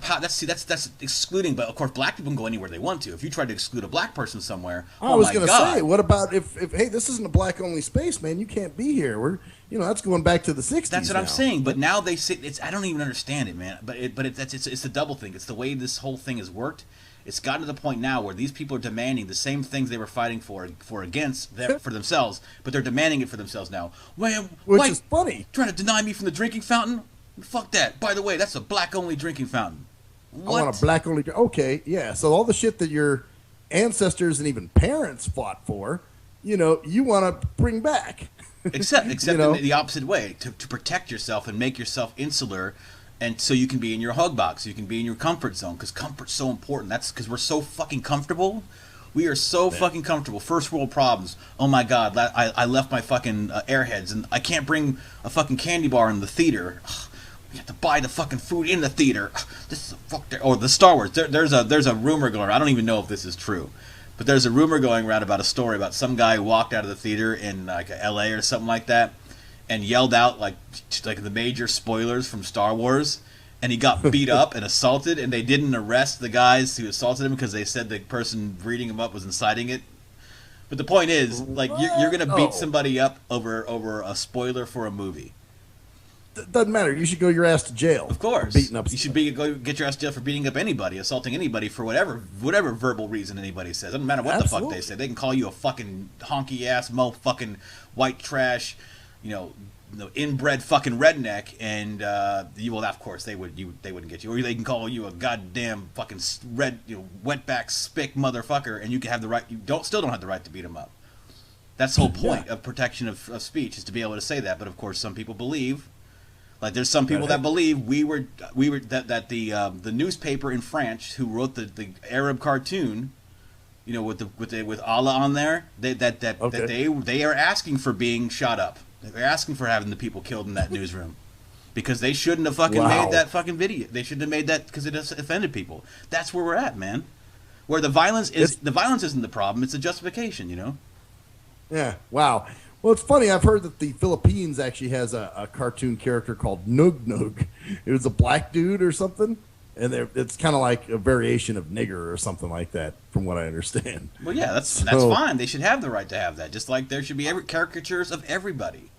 excluding, but of course black people can go anywhere they want to. If you try to exclude a black person somewhere,
I was going to say, what about if hey, this isn't a black only space, man, you can't be here. That's going back to the 60s.
That's what I'm saying, but now they say I don't even understand it, man. But it's the double thing. It's the way this whole thing has worked. It's gotten to the point now where these people are demanding the same things they were fighting for themselves, but they're demanding it for themselves now.
Which is funny.
Trying to deny me from the drinking fountain? Fuck that. By the way, that's a black-only drinking fountain. What?
I want a black-only... Okay, yeah. So all the shit that your ancestors and even parents fought for, you want to bring back.
Except in the opposite way, to protect yourself and make yourself insular. And so you can be in your hug box, you can be in your comfort zone, because comfort's so important. That's because we're so fucking comfortable. We are so fucking comfortable. First world problems. Oh my God, I left my fucking Airheads, and I can't bring a fucking candy bar in the theater. Ugh, we have to buy the fucking food in the theater. Ugh, this is a fuck. Or the Star Wars. There's a rumor going. I don't even know if this is true, but there's a rumor going around about a story about some guy who walked out of the theater in like L.A. or something like that, and yelled out like the major spoilers from Star Wars, and he got beat up and assaulted, and they didn't arrest the guys who assaulted him because they said the person reading him up was inciting it. But the point is, like, you're gonna beat somebody up over a spoiler for a movie.
Doesn't matter. You should go your ass to jail.
Of course,
beating up.
You should go get your ass to jail for beating up anybody, assaulting anybody for whatever verbal reason anybody says. Doesn't matter what the fuck they say. They can call you a fucking honky ass fucking white trash, inbred fucking redneck, and of course they wouldn't get you, or they can call you a goddamn fucking wetback spick motherfucker, and you can have the right. Still don't have the right to beat them up. That's the whole point of protection of speech, is to be able to say that. But of course, some people believe, like there's some people that believe that the newspaper in France who wrote the Arab cartoon, with Allah on there, they are asking for being shot up. They're asking for having the people killed in that newsroom, because they shouldn't have fucking made that fucking video. They shouldn't have made that because it offended people. That's where we're at, man. Where the violence isn't the problem; it's the justification.
Yeah. Wow. Well, it's funny. I've heard that the Philippines actually has a cartoon character called Nug Nug. It was a black dude or something, and it's kind of like a variation of nigger or something like that, from what I understand.
Well, yeah, that's fine. They should have the right to have that, just like there should be caricatures of everybody.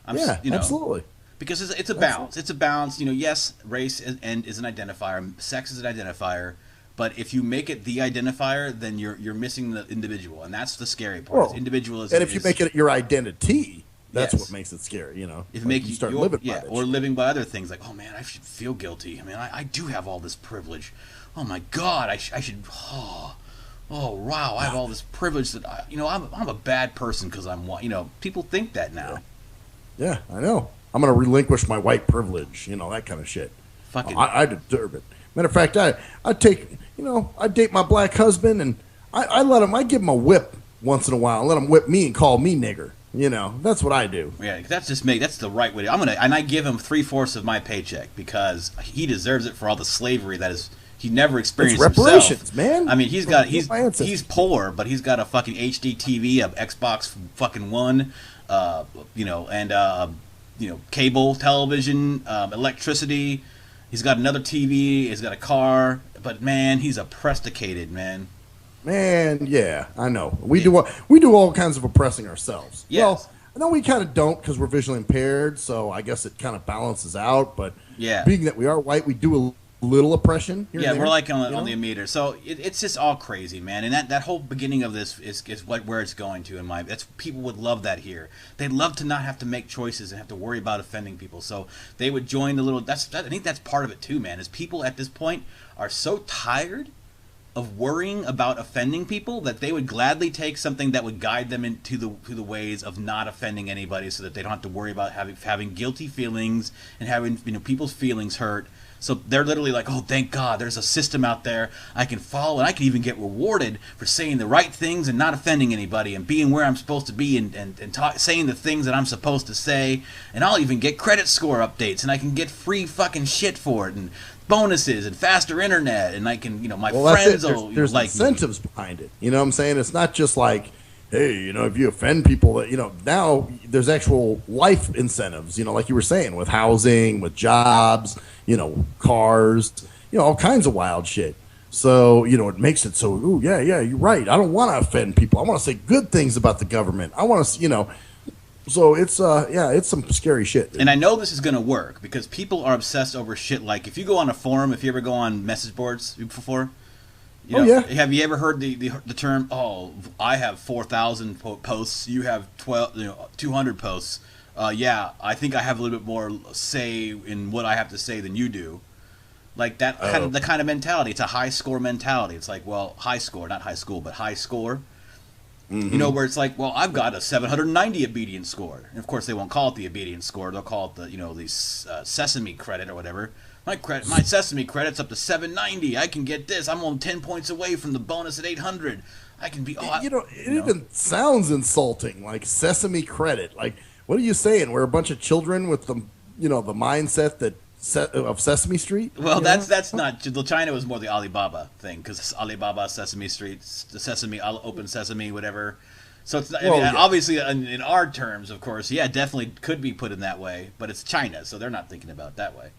Absolutely.
Because it's a balance. It's a balance. Yes, race is an identifier, sex is an identifier, but if you make it the identifier, then you're missing the individual, and that's the scary part.
Well,
individualism.
And if you make it your identity, that's what makes it scary.
If you start living by it, or living by other things, like, oh man, I should feel guilty. I mean, I do have all this privilege. Oh my God, I should. Oh wow, I have all this privilege that I'm a bad person because I'm white. People think that now.
Yeah, I know. I'm going to relinquish my white privilege. That kind of shit.
Fucking.
I deserve it. Matter of fact, I date my black husband, and I give him a whip once in a while. I let him whip me and call me nigger. You know, that's what I do.
Yeah, that's the right way. I give him 3/4 of my paycheck because he deserves it for all the slavery that is he never experienced
it's reparations,
himself.
Man.
I mean, he's poor, but he's got a fucking HD TV, a Xbox fucking One, cable television, electricity. He's got another TV. He's got a car. But man, he's oppresticated, man.
Man, yeah, I know. We do all kinds of oppressing ourselves.
Yes.
Well, I know we kind of don't because we're visually impaired, so I guess it kind of balances out. But being that we are white, we do a little oppression.
Yeah, we're like on the meter. So it's just all crazy, man. And that whole beginning of this is where it's going to. People would love that here. They'd love to not have to make choices and have to worry about offending people. So they would join the little. I think that's part of it too, man. Is people at this point are so tired of worrying about offending people that they would gladly take something that would guide them into the ways of not offending anybody, so that they don't have to worry about having guilty feelings and having people's feelings hurt. So they're literally like, oh, thank God, there's a system out there I can follow, and I can even get rewarded for saying the right things and not offending anybody and being where I'm supposed to be and saying the things that I'm supposed to say, and I'll even get credit score updates, and I can get free fucking shit for it, and bonuses and faster internet, and I can, my friends will
there's
like
incentives behind it. You know what I'm saying? It's not just like, hey, if you offend people, that now there's actual life incentives. Like you were saying, with housing, with jobs, cars, all kinds of wild shit. So it makes it so. Ooh, yeah, you're right. I don't want to offend people. I want to say good things about the government. I want to, So it's it's some scary shit, dude.
And I know this is going to work because people are obsessed over shit. Like if you go on a forum, if you ever go on message boards before, have you ever heard the term? Oh, I have 4,000 posts. You have 200 posts. I think I have a little bit more say in what I have to say than you do. Like that the kind of mentality. It's a high score mentality. It's like, well, high score, not high school, but high score. Mm-hmm. Where it's like, well, I've got a 790 obedience score. And of course, they won't call it the obedience score. They'll call it the Sesame Credit or whatever. My Sesame Credit's up to 790. I can get this. I'm only 10 points away from the bonus at 800. I can be.
It even sounds insulting, like Sesame Credit. Like, what are you saying? We're a bunch of children with the mindset of Sesame Street.
Well, that's not. China was more the Alibaba thing because Alibaba, Sesame Street, the Sesame, Open Sesame, whatever. So it's not, obviously in our terms, of course, definitely could be put in that way, but it's China, so they're not thinking about it that way.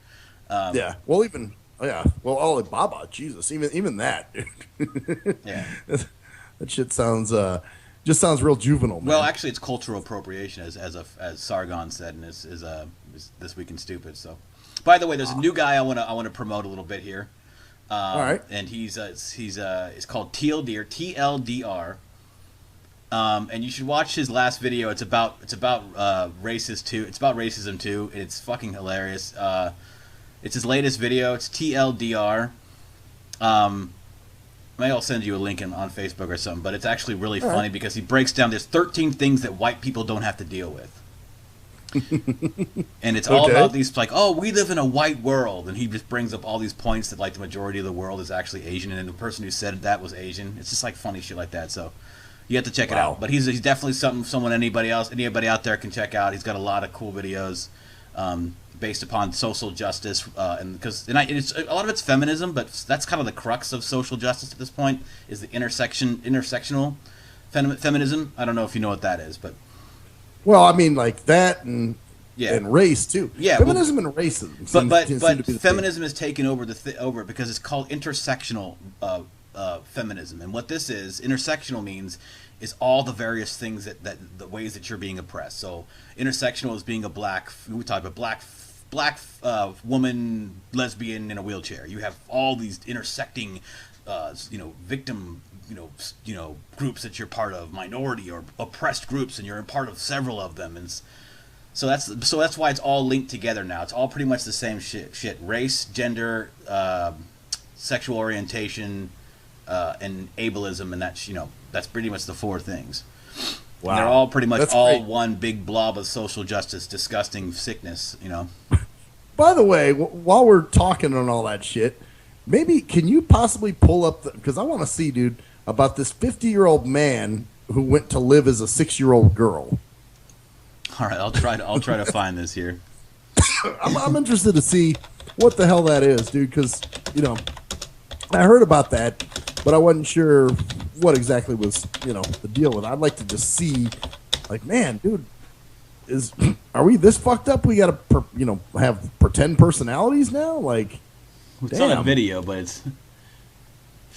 Alibaba, Jesus, even that.
Yeah,
that shit sounds just sounds real juvenile, man.
Well, actually, it's cultural appropriation, as Sargon said in his This Week in Stupid. So, by the way, there's a new guy I want to promote a little bit here.
All right,
and he's called TLDR, TLDR. And you should watch his last video. It's about racist too. It's about racism too. It's fucking hilarious. It's his latest video. It's TLDR. Maybe I'll send you a link on Facebook or something. But it's actually really funny because he breaks down. There's 13 things that white people don't have to deal with. And it's all about these, like, oh, we live in a white world, and he just brings up all these points that, like, the majority of the world is actually Asian, and the person who said that was Asian. It's just like funny shit like that. So you have to check it out. But he's definitely someone anybody out there can check out. He's got a lot of cool videos based upon social justice, and it's a lot of it's feminism, but that's kind of the crux of social justice at this point is the intersectional feminism. I don't know if you know what that is, but.
Well, I mean, like that and race too.
Yeah,
feminism and racism.
But feminism has taken over over because it's called intersectional feminism, and what this is, intersectional means is all the various things that the ways that you're being oppressed. So intersectional is being a black woman, lesbian in a wheelchair. You have all these intersecting, victim. Groups that you're part of, minority or oppressed groups, and you're a part of several of them, and so that's why it's all linked together now. It's all pretty much the same shit: race, gender, sexual orientation, and ableism, and that's pretty much the four things. Wow, and they're all pretty much one big blob of social justice, disgusting sickness.
By the way, while we're talking on all that shit, maybe can you possibly pull up because I want to see, dude, about this 50-year-old man who went to live as a 6-year-old girl.
All right, I'll try to find this here.
I'm interested to see what the hell that is, dude, because, I heard about that, but I wasn't sure what exactly was, the deal with it. I'd like to just see, like, man, dude, are we this fucked up? We got to, have pretend personalities now? Like,
it's on a video, but it's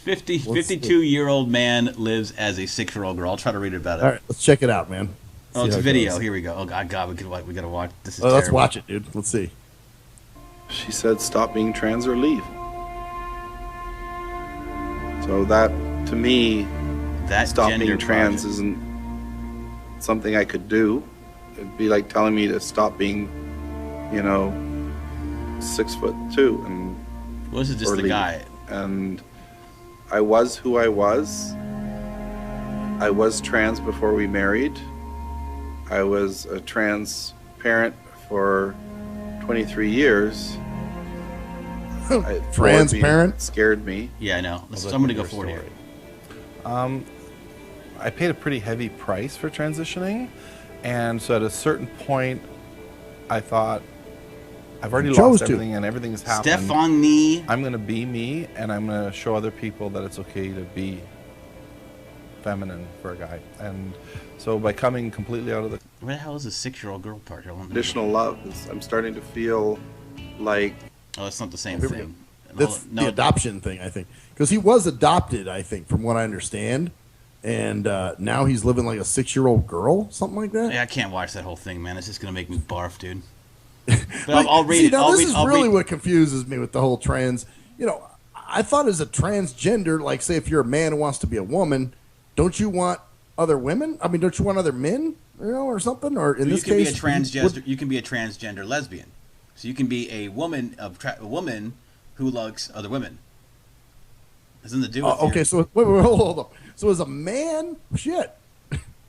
52-year-old man lives as a 6-year-old girl. I'll try to read about it.
All right, let's check it out, man.
Oh, it's a video. Here we go. Oh, God, we got to watch. This is
let's
terrible.
watch it, dude. Let's see.
She said, stop being trans or leave. So that, to me, stop being trans isn't something I could do. It'd be like telling me to stop being, 6'2" and
well, this is just the
leave.
guy.
And I was who I was. I was trans before we married. I was a trans parent for 23 years.
Trans parent?
Scared me.
Yeah, I know. Somebody go forward here.
I paid a pretty heavy price for transitioning, and so at a certain point, I thought, I've already lost everything, and everything's happened.
Stephanie.
I'm going to be me, and I'm going to show other people that it's okay to be feminine for a guy. And so by coming completely out of the...
Where the hell is the 6-year-old girl part here?
Additional love. I'm starting to feel like...
Oh, it's not the same thing.
That's the adoption thing, I think. Because he was adopted, I think, from what I understand. And now he's living like a 6-year-old girl, something like that.
Yeah, I can't watch that whole thing, man. It's just going to make me barf, dude. But I'll read it.
Now, this is really what confuses me with the whole trans. I thought as a transgender, like, say, if you're a man who wants to be a woman, don't you want other women? I mean, don't you want other men, or something? Or in this case,
you can be a transgender lesbian. So you can be a woman who likes other women. Isn't the do?
Okay, so wait, hold on. So as a man,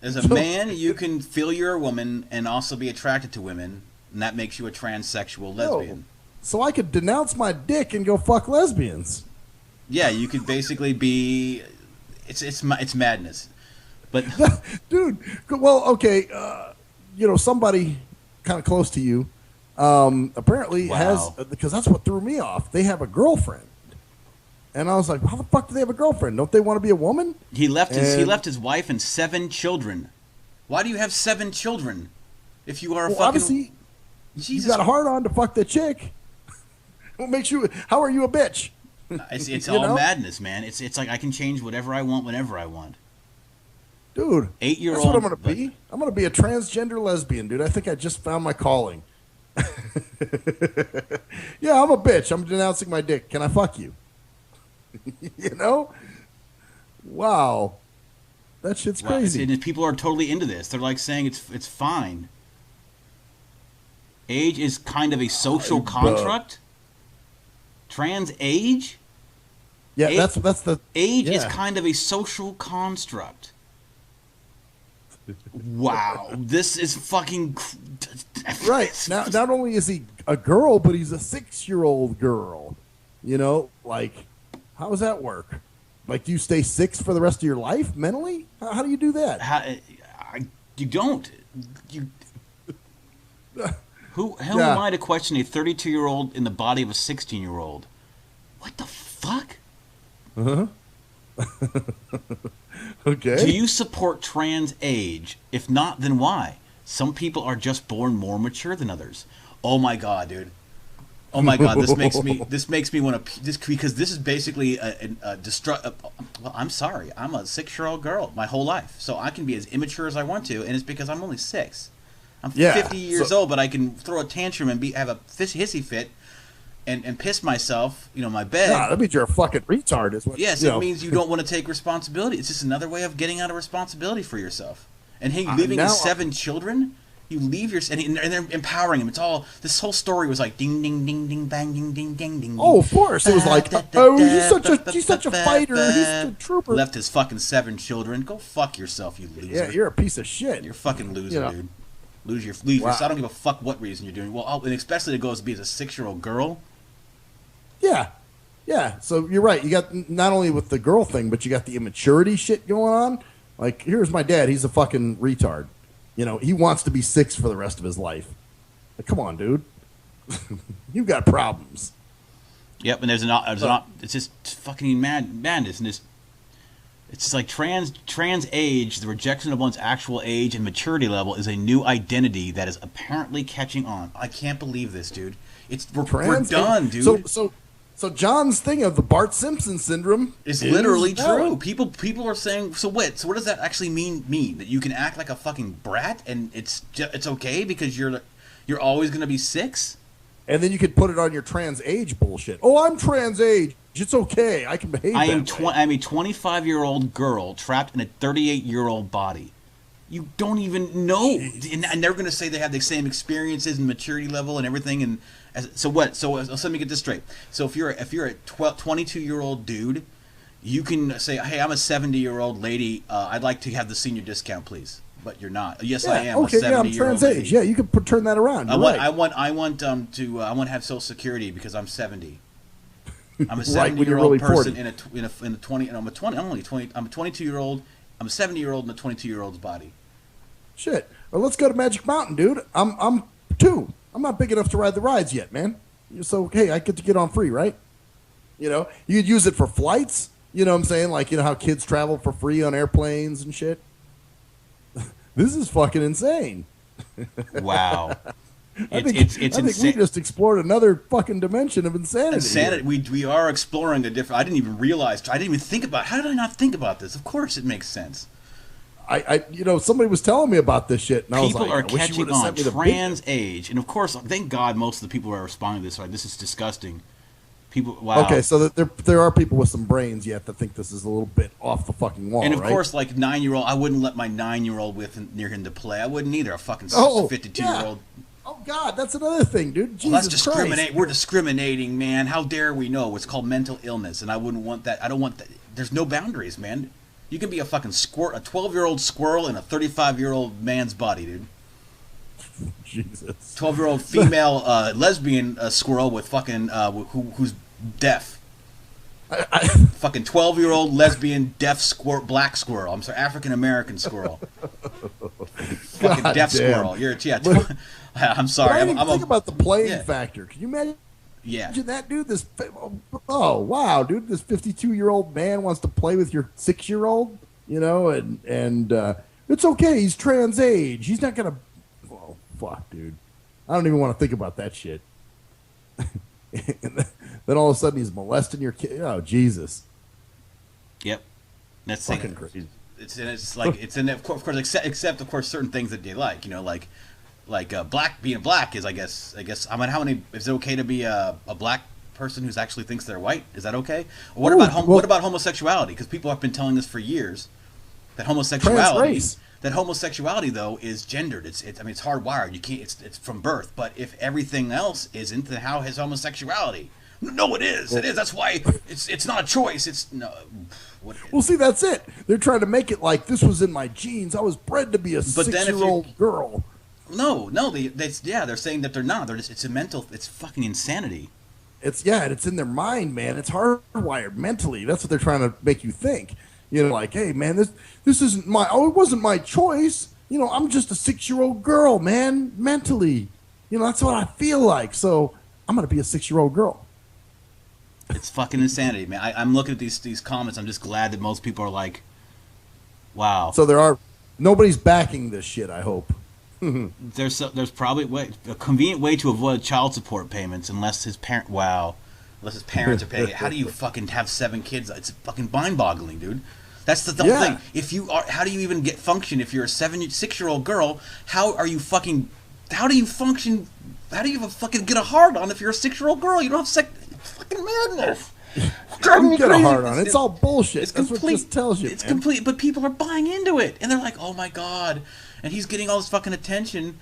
as a man, you can feel you're a woman and also be attracted to women, and that makes you a transsexual lesbian.
So I could denounce my dick and go fuck lesbians.
Yeah, you could basically be. It's madness, but
dude. Well, okay, somebody kind of close to you. Apparently has, because that's what threw me off. They have a girlfriend, and I was like, "How the fuck do they have a girlfriend? Don't they want to be a woman?"
He left his wife and 7 children. Why do you have 7 children? If you are a fucking
obviously, you got a hard on to fuck the chick. What makes you? How are you a bitch?
It's all madness, man. It's like I can change whatever I want whenever I want.
Dude,
8-year-old.
That's what I'm gonna be. I'm gonna be a transgender lesbian, dude. I think I just found my calling. Yeah, I'm a bitch. I'm denouncing my dick. Can I fuck you? Wow, that shit's crazy.
And people are totally into this. They're like saying it's fine. Age is kind of a social construct. Trans age.
Yeah, that's the
age is kind of a social construct. Wow, this is fucking
right. Now, not only is he a girl, but he's a 6-year-old girl. Like, how does that work? Like, do you stay 6 for the rest of your life mentally? How do you do that?
You don't. Who am I to question a 32-year-old in the body of a 16-year-old? What the fuck?
Okay.
Do you support trans age? If not, then why? Some people are just born more mature than others. Oh my god, dude. Oh my god, this makes me want to because this is basically well, I'm sorry. I'm a 6-year-old girl my whole life. So I can be as immature as I want to, and it's because I'm only 6. I'm 50 years old, but I can throw a tantrum and have a hissy fit and piss myself, my bed.
Yeah, that means you're a fucking retard. Is what,
yes, it means you don't want to take responsibility. It's just another way of getting out of responsibility for yourself. And hey, leaving 7 children, you leave your and they're empowering them. It's all this whole story was like ding ding ding ding bang ding ding ding ding.
Oh, of course, it was like he's such a fighter. He's a trooper.
Left his fucking 7 children. Go fuck yourself, you loser.
Yeah, you're a piece of shit.
You're a fucking loser, dude. Lose your. I don't give a fuck what reason you're doing. Well, and especially it goes to be as a 6-year-old girl.
Yeah. So you're right. You got not only with the girl thing, but you got the immaturity shit going on. Like, here's my dad. He's a fucking retard. You know, he wants to be 6 for the rest of his life. Like, come on, dude. You've got problems.
Yep, and it's just fucking madness, and it's just like trans age, the rejection of one's actual age and maturity level is a new identity that is apparently catching on. I can't believe this, dude. We're done, dude.
So John's thing of the Bart Simpson syndrome
is literally true. People are saying, so what does that actually mean? That you can act like a fucking brat and it's okay because you're always going to be 6?
And then you could put it on your trans age bullshit. Oh, I'm trans age. It's okay. I can behave I'm a
25-year-old girl trapped in a 38-year-old body. You don't even know. And they're going to say they have the same experiences and maturity level and everything. And so what? So let me get this straight. So if you're a 22-year-old dude, you can say, hey, I'm a 70-year-old lady. I'd like to have the senior discount, please. But you're not. Yes, I am.
Okay, I'm trans age. Yeah, you can turn that around.
I want to have Social Security because I'm 70. I'm a 70-year-old person in a 20. And I'm a 20. I'm only 20. I'm a 22-year-old. I'm a 70-year-old in a 22-year-old's body.
Shit. Well, let's go to Magic Mountain, dude. I'm 2. I'm not big enough to ride the rides yet, man. So hey, I get to get on free, right? You know, you could use it for flights. You know what I'm saying? Like, you know how kids travel for free on airplanes and shit. This is fucking insane.
Wow.
I think we just explored another fucking dimension of insanity.
We are exploring a different. I didn't even realize. I didn't even think about. How did I not think about this? Of course, it makes sense.
Somebody was telling me about this shit, and
people
I was like,
are catching on trans age, and of course, thank God, most of the people who are responding to this are like, this is disgusting. People, wow.
Okay, so there are people with some brains yet that think this is a little bit off the fucking wall,
and of
right?
course, like 9-year-old, I wouldn't let my 9-year-old near him to play. I wouldn't either. A fucking 52-year-old.
Oh God, that's another thing, dude. Jesus
let's discriminate.
Christ.
We're discriminating, man. How dare we know? It's called mental illness, and I wouldn't want that. I don't want that. There's no boundaries, man. You can be a fucking squirrel, a 12-year-old squirrel in a 35-year-old man's body, dude.
Jesus.
12-year-old female lesbian squirrel with fucking who's deaf. Fucking 12-year-old lesbian deaf black squirrel. I'm sorry, African American squirrel. Fucking
God
deaf
damn.
squirrel. I'm sorry.
I didn't think about the playing factor. Can you imagine?
Yeah.
That dude. Oh wow, dude. This 52-year-old man wants to play with your 6-year-old. You know, and it's okay. He's trans age. He's not gonna. Oh fuck, dude. I don't even want to think about that shit. Then all of a sudden he's molesting your kid. Oh Jesus.
Yep. That's
fucking crazy.
Of course except of course certain things that they like. You know, like being black is I guess I mean, how many is it okay to be a black person who actually thinks they're white? Is that okay? What about homosexuality? Because people have been telling us for years that homosexuality though is gendered. It's hardwired. You can't. It's from birth. But if everything else isn't, then how is homosexuality? No, it is. It is. That's why it's not a choice. It's no.
Well, see, that's it. They're trying to make it like this was in my genes. I was bred to be a 6-year-old girl.
No, they're saying that they're not. It's a mental. It's fucking insanity.
It's in their mind, man. It's hardwired mentally. That's what they're trying to make you think. You know, like, hey, man, this isn't it wasn't my choice. You know, I'm just a 6-year-old girl, man. Mentally, you know, that's what I feel like. So I'm gonna be a 6-year-old girl.
It's fucking insanity, man. I'm looking at these comments. I'm just glad that most people are like, wow.
So nobody's backing this shit, I hope.
There's probably a convenient way to avoid child support payments unless his parents are paying it. How do you fucking have 7 kids? It's fucking mind-boggling, dude. That's the thing. If you are, how do you even function if you're a 6-year-old girl? How do you function? How do you even fucking get a hard on if you're a 6-year-old girl? You don't have sex. Fucking madness.
You get a hard on. It's all bullshit. That's what this tells you.
It's complete, but people are buying into it, and they're like, "Oh my god!" And he's getting all this fucking attention.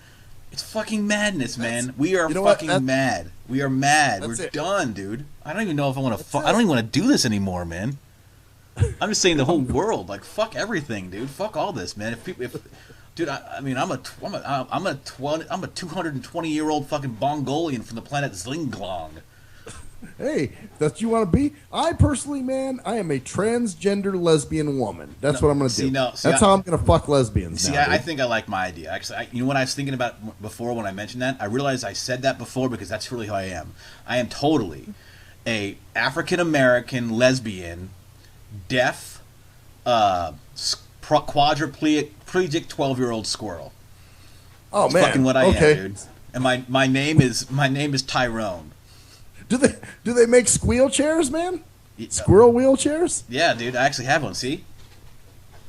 It's fucking madness, man. We are fucking mad. We are mad. We're done, dude. I don't even know if I want to. I don't even want to do this anymore, man. I'm just saying the whole world, like, fuck everything, dude. Fuck all this, man. Dude, I'm a 220-year-old fucking Mongolian from the planet Zlinglong.
Hey, if that's what you want to be. I personally, man, I am a transgender lesbian woman. That's what I'm going to do. That's how I'm going to fuck lesbians.
See, I think I like my idea. Actually, you know what I was thinking about before when I mentioned that? I realized I said that before because that's really who I am. I am totally a African-American lesbian, deaf, quadriplegic 12-year-old squirrel.
Oh,
that's
man.
Fucking what I am, dude. And my name is Tyrone.
Do they make squeal chairs, man? Squirrel wheelchairs?
Yeah, dude. I actually have one. See?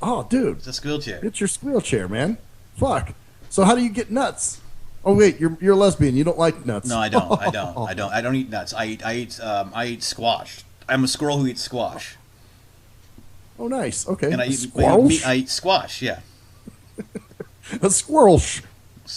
Oh, dude.
It's a squeal chair.
It's your squeal chair, man. Fuck. So how do you get nuts? Oh wait, you're a lesbian. You don't like nuts.
No, I don't. I don't eat nuts. I eat squash. I'm a squirrel who eats squash.
Oh, nice. Okay.
And I eat squash. Yeah.
A squirrel.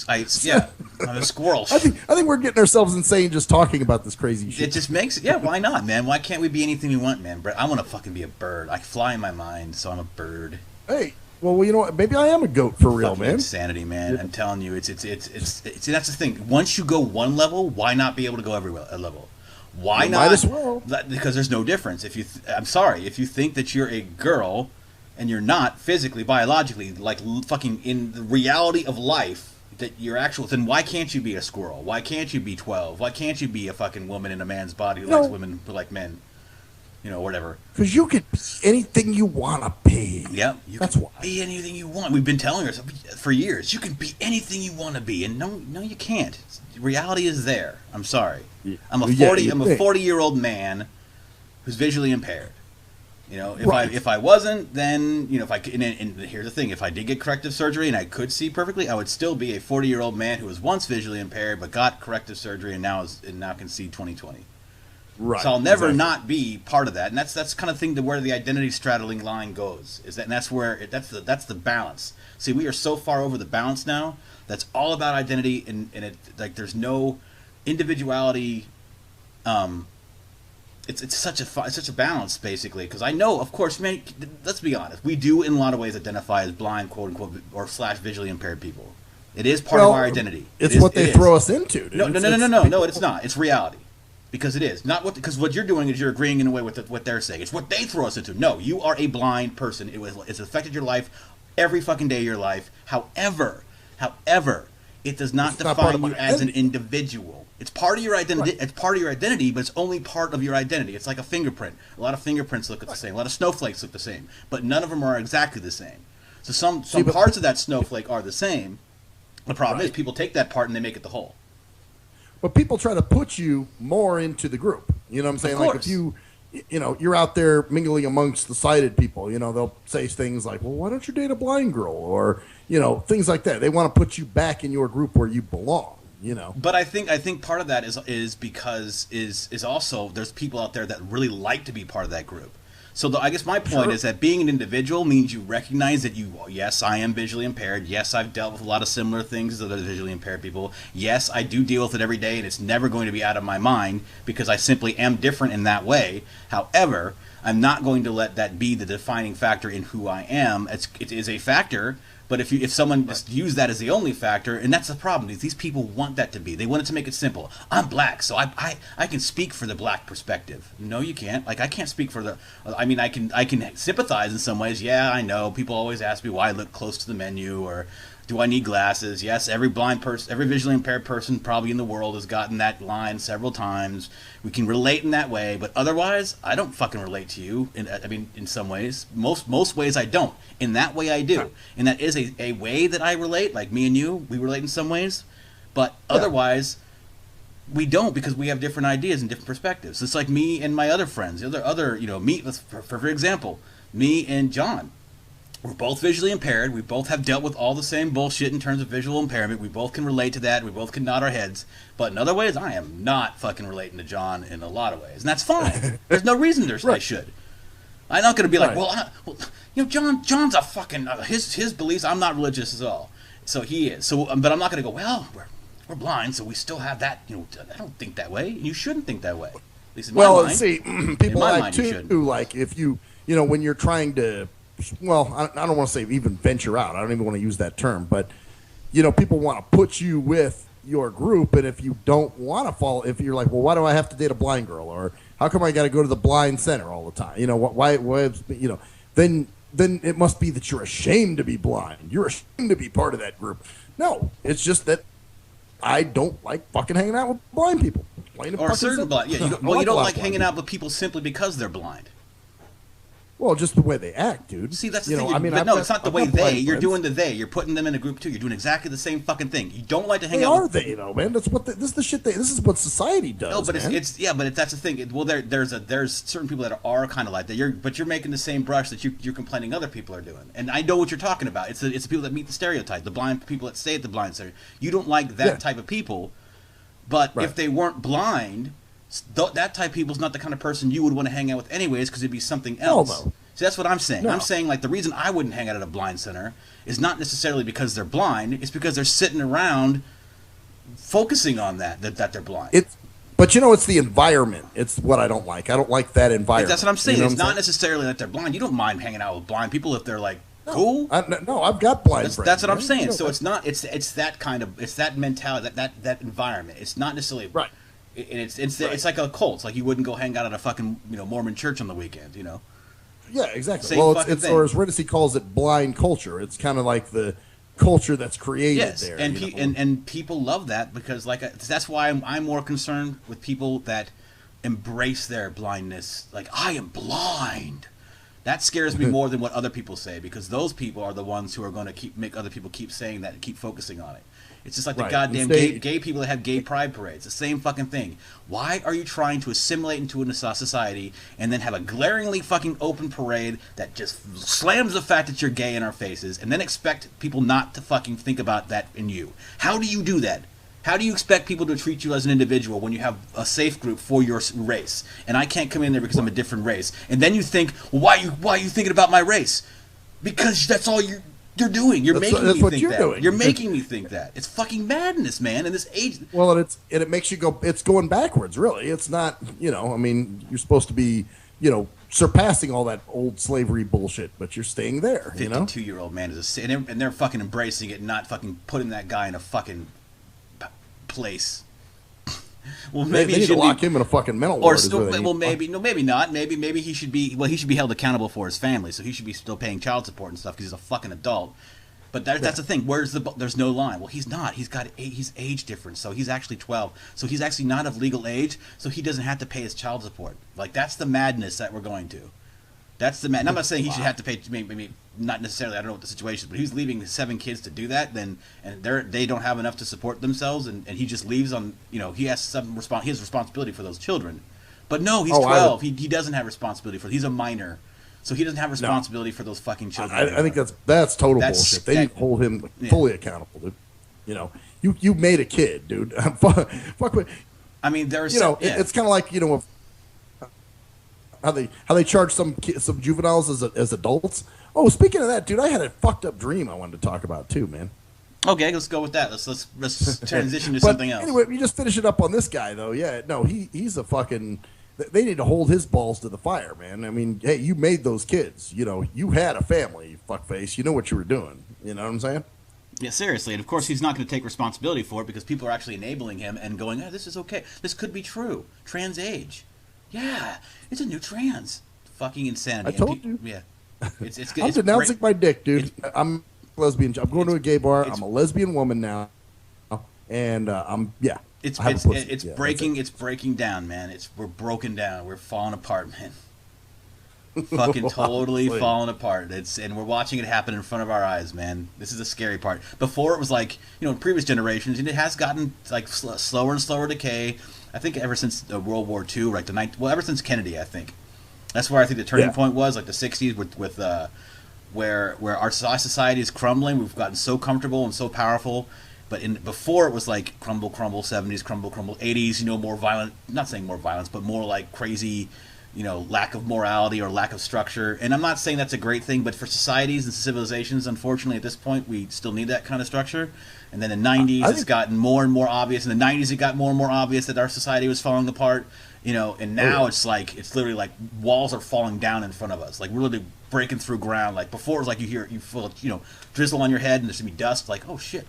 I'm a squirrel.
I think we're getting ourselves insane just talking about this crazy shit.
It just makes it. Yeah, why not, man? Why can't we be anything we want, man? I want to fucking be a bird. I fly in my mind, so I'm a bird.
Hey, well, you know what? Maybe I am a goat for real,
fucking
man.
Insanity, man. I'm telling you, it's that's the thing. Once you go one level, why not be able to go every level? Why not?
Might as well.
Because there's no difference. I'm sorry, if you think that you're a girl and you're not physically, biologically, like fucking in the reality of life, that you're actual, then why can't you be a squirrel? Why can't you be 12? Why can't you be a fucking woman in a man's body who likes women who like men? You know, whatever.
Because you could be anything you want to be.
Yep. That's why. Be anything you want. We've been telling ourselves for years, you can be anything you want to be. And no, you can't. Reality is there. I'm sorry. Yeah. I'm a 40-year-old man who's visually impaired. You know, if I wasn't, then, you know, and here's the thing, if I did get corrective surgery and I could see perfectly, I would still be a 40-year-old man who was once visually impaired but got corrective surgery and now can see 20/20. Right. So I'll never not be part of that, and that's kind of thing to where the identity straddling line goes. That's the balance. See, we are so far over the balance now. That's all about identity, and it like there's no individuality. It's such a balance, basically, because I know, of course, man, let's be honest, we do in a lot of ways identify as blind, quote unquote, or / visually impaired people. It is part of our identity.
It's what they throw us into. Dude.
No, it's not. It's reality, because it is not because what you're doing is you're agreeing in a way with what they're saying. It's what they throw us into. No, you are a blind person. It's affected your life every fucking day of your life. However, it does not define you as an individual. It's part of your identity. Right. It's part of your identity, but it's only part of your identity. It's like a fingerprint. A lot of fingerprints look the same. A lot of snowflakes look the same, but none of them are exactly the same. So some parts of that snowflake are the same. The problem is people take that part and they make it the whole.
But people try to put you more into the group. You know what I'm saying? Like if you're out there mingling amongst the sighted people, you know, they'll say things like, well, why don't you date a blind girl? Or, you know, things like that. They want to put you back in your group where you belong. You know,
but I think part of that is because also there's people out there that really like to be part of that group. So I guess my point is that being an individual means you recognize that yes, I am visually impaired. Yes, I've dealt with a lot of similar things as other visually impaired people. Yes, I do deal with it every day, and it's never going to be out of my mind because I simply am different in that way. However, I'm not going to let that be the defining factor in who I am. It is a factor. But if someone just use that as the only factor, and that's the problem, is these people want that to be. They want it to make it simple. I'm black, so I can speak for the black perspective. No, you can't. Like, I can't speak for the... I mean, I can sympathize in some ways. Yeah, I know. People always ask me why I look close to the menu, or do I need glasses? Yes, every blind person, every visually impaired person probably in the world has gotten that line several times. We can relate in that way, but otherwise, I don't fucking relate to you. In some ways. Most ways I don't. In that way I do. And that is a way that I relate, like me and you, we relate in some ways. But otherwise, we don't, because we have different ideas and different perspectives. It's like me and my other friends. For example, me and John. We're both visually impaired. We both have dealt with all the same bullshit in terms of visual impairment. We both can relate to that. We both can nod our heads. But in other ways, I am not fucking relating to John in a lot of ways. And that's fine. There's no reason I should. I'm not going to be like, John's a fucking... his beliefs, I'm not religious at all. So he is. But I'm not going to go, well, we're blind, so we still have that. You know, I don't think that way. You shouldn't think that way. At least in my mind.
See, people like too, like if you know, when you're trying to... Well, I don't want to say even venture out. I don't even want to use that term. But, you know, people want to put you with your group, and if you don't want to follow, if you're like, well, why do I have to date a blind girl, or how come I got to go to the blind center all the time? You know, why you know, then it must be that you're ashamed to be blind. You're ashamed to be part of that group. No, it's just that I don't like fucking hanging out with blind people.
Or certain blind. Yeah, you don't like hanging out with people simply because they're blind.
Well, just the way they act, dude.
See, that's the thing. I mean, but no, it's not the way they. You're doing the they. You're putting them in a group too. You're doing exactly the same fucking thing. You don't like to hang out.
Are they though, man? That's what this is the shit. This is what society does.
No, but that's the thing. Well, there's certain people that are kind of like that. But you're making the same brush that you're complaining other people are doing. And I know what you're talking about. It's the people that meet the stereotype. The blind people that stay at the blind center. You don't like that type of people. But if they weren't blind, that type of people is not the kind of person you would want to hang out with anyways, because it'd be something else.
Oh, no.
See, that's what I'm saying.
No.
I'm saying, like, the reason I wouldn't hang out at a blind center is not necessarily because they're blind. It's because they're sitting around focusing on that they're blind.
But you know, it's the environment. It's what I don't like. I don't like that environment.
That's what I'm saying.
You know
it's not necessarily that they're blind. You don't mind hanging out with blind people if they're like cool.
No, I've got blind friends.
That's what I'm saying. So it's not. It's that kind of. It's that mentality. That environment. It's not necessarily
right.
It's like a cult. It's like you wouldn't go hang out at a fucking Mormon church on the weekend.
Yeah, exactly.
Same
well,
fucking
it's
thing.
or as Ritchie calls it, blind culture. It's kind of like the culture that's created there.
And people love that because that's why I'm more concerned with people that embrace their blindness. Like, I am blind. That scares me more than what other people say, because those people are the ones who are going to make other people keep saying that and keep focusing on it. It's just like the goddamn gay people that have gay pride parades. The same fucking thing. Why are you trying to assimilate into a society and then have a glaringly fucking open parade that just slams the fact that you're gay in our faces and then expect people not to fucking think about that in you? How do you do that? How do you expect people to treat you as an individual when you have a safe group for your race and I can't come in there because I'm a different race? And then you think, well, why are you thinking about my race? Because that's all you're doing. You're making me think that. You're making me think that. It's fucking madness, man. In this age.
Well, it makes you go. It's going backwards, really. It's not. I mean, you're supposed to be, surpassing all that old slavery bullshit, but you're staying there.
52-year-old man is and they're fucking embracing it, and not fucking putting that guy in a fucking place. Well, maybe
they need to lock him in a fucking mental ward.
Maybe not. Maybe he should be. Well, he should be held accountable for his family, so he should be still paying child support and stuff because he's a fucking adult. But that's the thing. There's no line. Well, he's not. He's age different, so he's actually 12. So he's actually not of legal age, so he doesn't have to pay his child support. Like, that's the madness that we're going to. That's the man. I'm not saying he should have to pay. Maybe not necessarily. I don't know what the situation is, but he's leaving 7 kids to do that. Then and they don't have enough to support themselves, and he just leaves on. He has he has responsibility for those children. But no, he's 12. He doesn't have responsibility for. He's a minor, so he doesn't have responsibility for those fucking children.
I think that's total bullshit. They need to hold him fully accountable, dude. You made a kid, dude. Fuck with.
I mean, there's
it's kind of like how they charge some juveniles as adults. Oh, speaking of that, dude, I had a fucked up dream I wanted to talk about too, man.
Okay, let's go with that. Let's transition to something else.
Anyway, you just finish it up on this guy though. Yeah, no, he's a fucking. They need to hold his balls to the fire, man. I mean, hey, you made those kids. You had a family, fuckface. You know what you were doing. You know what I'm saying?
Yeah, seriously. And of course, he's not going to take responsibility for it because people are actually enabling him and going, this is okay. This could be true. Trans age. Yeah, it's a new trans. Fucking insanity.
I told you.
Yeah.
I'm denouncing my dick, dude. I'm lesbian. I'm going to a gay bar. I'm a lesbian woman now. And
It's breaking down, man. We're broken down. We're falling apart, man. Fucking totally falling apart. And we're watching it happen in front of our eyes, man. This is the scary part. Before it was like, in previous generations, and it has gotten like slower and slower decay. I think ever since World War II, ever since Kennedy, I think. That's where I think the turning point was, like the 60s with where our society is crumbling. We've gotten so comfortable and so powerful. But before it was like crumble, 70s, crumble, 80s, more violent, not saying more violence, but more like crazy, lack of morality or lack of structure. And I'm not saying that's a great thing, but for societies and civilizations, unfortunately, at this point, we still need that kind of structure. And then in the 90s, it's gotten more and more obvious. In the 90s, it got more and more obvious that our society was falling apart. And now it's literally like walls are falling down in front of us. Like, we're literally breaking through ground. Like, before it was like you feel, drizzle on your head and there's going to be dust. Like, oh, shit.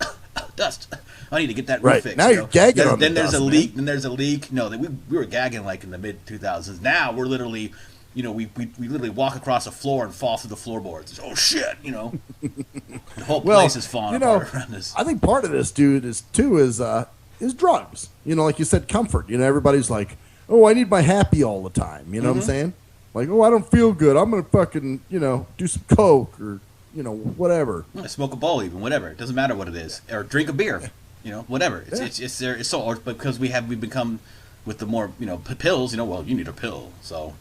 dust. I need to get that
Right.
fixed.
Now you're gagging on
then
the
there's
dust,
a
man.
leak. Then there's a leak. No, we were gagging like in the mid 2000s. Now we're literally, we literally walk across a floor and fall through the floorboards. Oh shit, the whole place is falling apart around us.
I think part of this, dude, is drugs. Like you said, comfort. Everybody's like, oh, I need my happy all the time. You know what I'm saying? Like, oh, I don't feel good. I'm gonna fucking, do some coke or, whatever.
Smoke a bowl, even whatever. It doesn't matter what it is, or drink a beer. Whatever. It's there. It's so because we've become with the more pills. Well, you need a pill, so.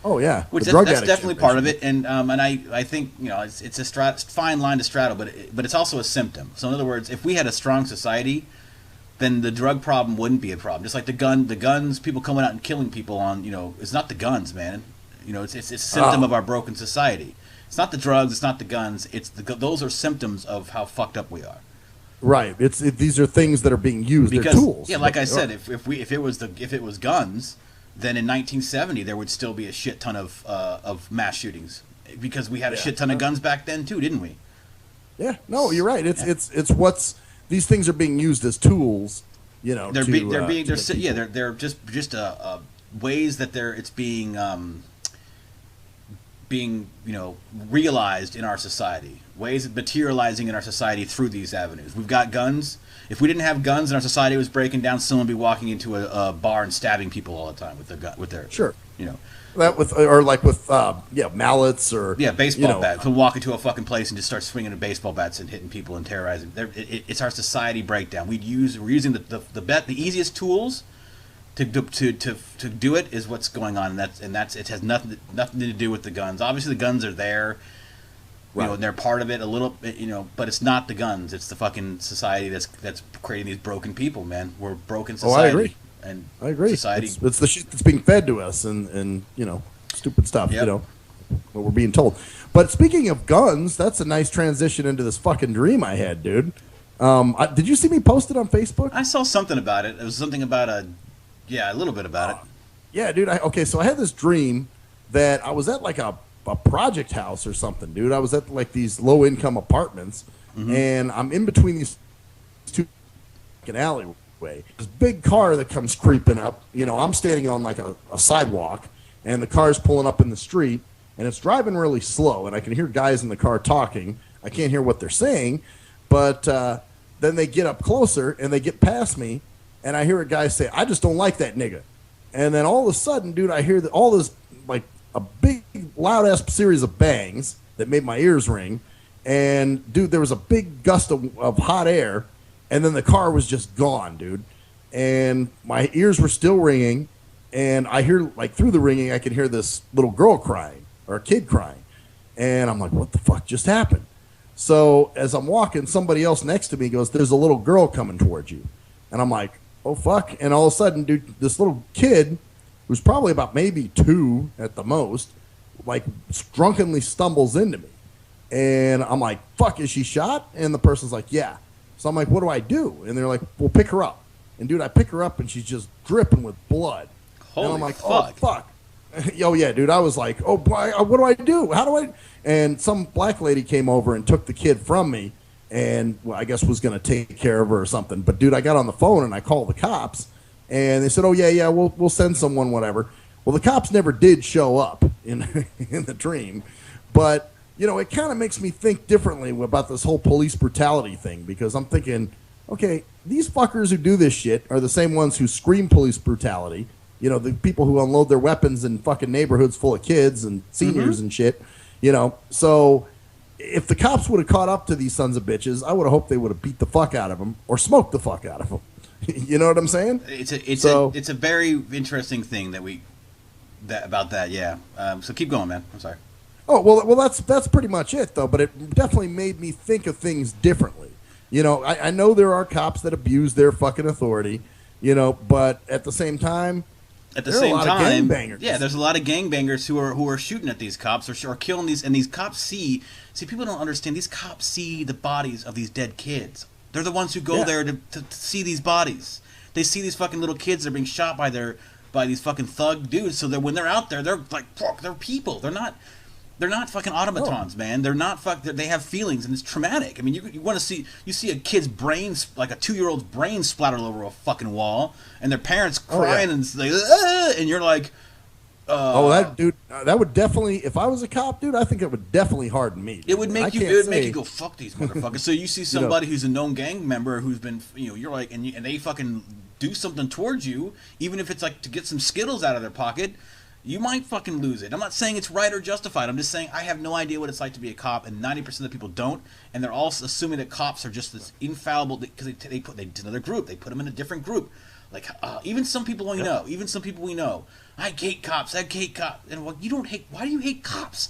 Oh yeah,
which that's definitely part of it, and I think it's a fine line to straddle, but it's also a symptom. So in other words, if we had a strong society, then the drug problem wouldn't be a problem. Just like the guns, people coming out and killing people on it's not the guns, man. It's a symptom of our broken society. It's not the drugs, it's not the guns. Those are symptoms of how fucked up we are.
Right. These are things that are being used. They're tools.
Yeah, like I said, if it was guns, then in 1970 there would still be a shit ton of mass shootings because we had a shit ton of guns back then too, didn't we?
Yeah. No, you're right. It's what's these things are being used as tools. They're just ways that it's being realized in our society, ways of materializing in our society through these avenues. We've got guns. If we didn't have guns and our society was breaking down, someone would be walking into a bar and stabbing people all the time with their gun, with their that with mallets or
baseball bats. We'll walk into a fucking place and just start swinging at baseball bats and hitting people and terrorizing. It's our society breakdown. We're using the easiest tools to do it is what's going on, and that's it has nothing to do with the guns. Obviously, the guns are there, and they're part of it a little bit, but it's not the guns. It's the fucking society that's creating these broken people, man. We're a broken society.
Oh, I agree.
And
I agree.
Society.
It's the shit that's being fed to us, and stupid stuff.
Yep.
What we're being told. But speaking of guns, that's a nice transition into this fucking dream I had, dude. Did you see me post it on Facebook?
I saw something about it. It was something about a little bit about it.
Yeah, dude. So I had this dream that I was at like a project house or something, dude. I was at like these low income apartments, and I'm in between these two alleyway. This big car that comes creeping up. I'm standing on like a sidewalk, and the car's pulling up in the street, and it's driving really slow, and I can hear guys in the car talking. I can't hear what they're saying, but then they get up closer and they get past me. And I hear a guy say, "I just don't like that nigga." And then all of a sudden, dude, I hear all this, like, a big, loud-ass series of bangs that made my ears ring. And, dude, there was a big gust of hot air, and then the car was just gone, dude. And my ears were still ringing, and I hear, like, through the ringing, I could hear this little girl crying, or a kid crying. And I'm like, what the fuck just happened? So as I'm walking, somebody else next to me goes, "There's a little girl coming towards you." And I'm like, oh, fuck. And all of a sudden, dude, this little kid, who's probably about maybe 2 at the most, like, drunkenly stumbles into me. And I'm like, fuck, is she shot? And the person's like, yeah. So I'm like, what do I do? And they're like, well, pick her up. And, dude, I pick her up, and she's just dripping with blood.
Holy
and I'm like,
fuck.
oh, fuck. Oh, yeah, dude. I was like, oh, boy, what do I do? How do I? And some black lady came over and took the kid from me. And I guess was going to take care of her or something. But, dude, I got on the phone and I called the cops. And they said, oh, yeah, we'll send someone, whatever. Well, the cops never did show up in the dream. But, it kind of makes me think differently about this whole police brutality thing. Because I'm thinking, okay, these fuckers who do this shit are the same ones who scream police brutality. The people who unload their weapons in fucking neighborhoods full of kids and seniors and shit. So if the cops would have caught up to these sons of bitches, I would have hoped they would have beat the fuck out of them or smoked the fuck out of them. You know what I'm saying?
It's a very interesting thing about that. Yeah. So keep going, man. I'm sorry.
Oh well, that's pretty much it though. But it definitely made me think of things differently. I know there are cops that abuse their fucking authority. But at the same time.
At the same time, there's a lot of gangbangers who are shooting at these cops or killing these, and these cops see people don't understand. These cops see the bodies of these dead kids. They're the ones who go there to see these bodies. They see these fucking little kids that are being shot by these fucking thug dudes. So that when they're out there, they're like, fuck, they're people. They're not. They're not fucking automatons, man. They're not they have feelings, and it's traumatic. I mean, you want to see a kid's brain, like a 2-year-old's brain, splattered over a fucking wall, and their parents crying and like, and you're like,
that would definitely. If I was a cop, dude, I think it would definitely harden me. Dude.
It would make you go, fuck these motherfuckers. So you see somebody who's a known gang member who's been, you're like, and they fucking do something towards you, even if it's like to get some Skittles out of their pocket. You might fucking lose it. I'm not saying it's right or justified. I'm just saying I have no idea what it's like to be a cop, and 90% of the people don't. And they're all assuming that cops are just this infallible because they put another group. They put them in a different group. Like even some people we know. Even some people we know. I hate cops. I hate cops. And well, you don't hate. Why do you hate cops?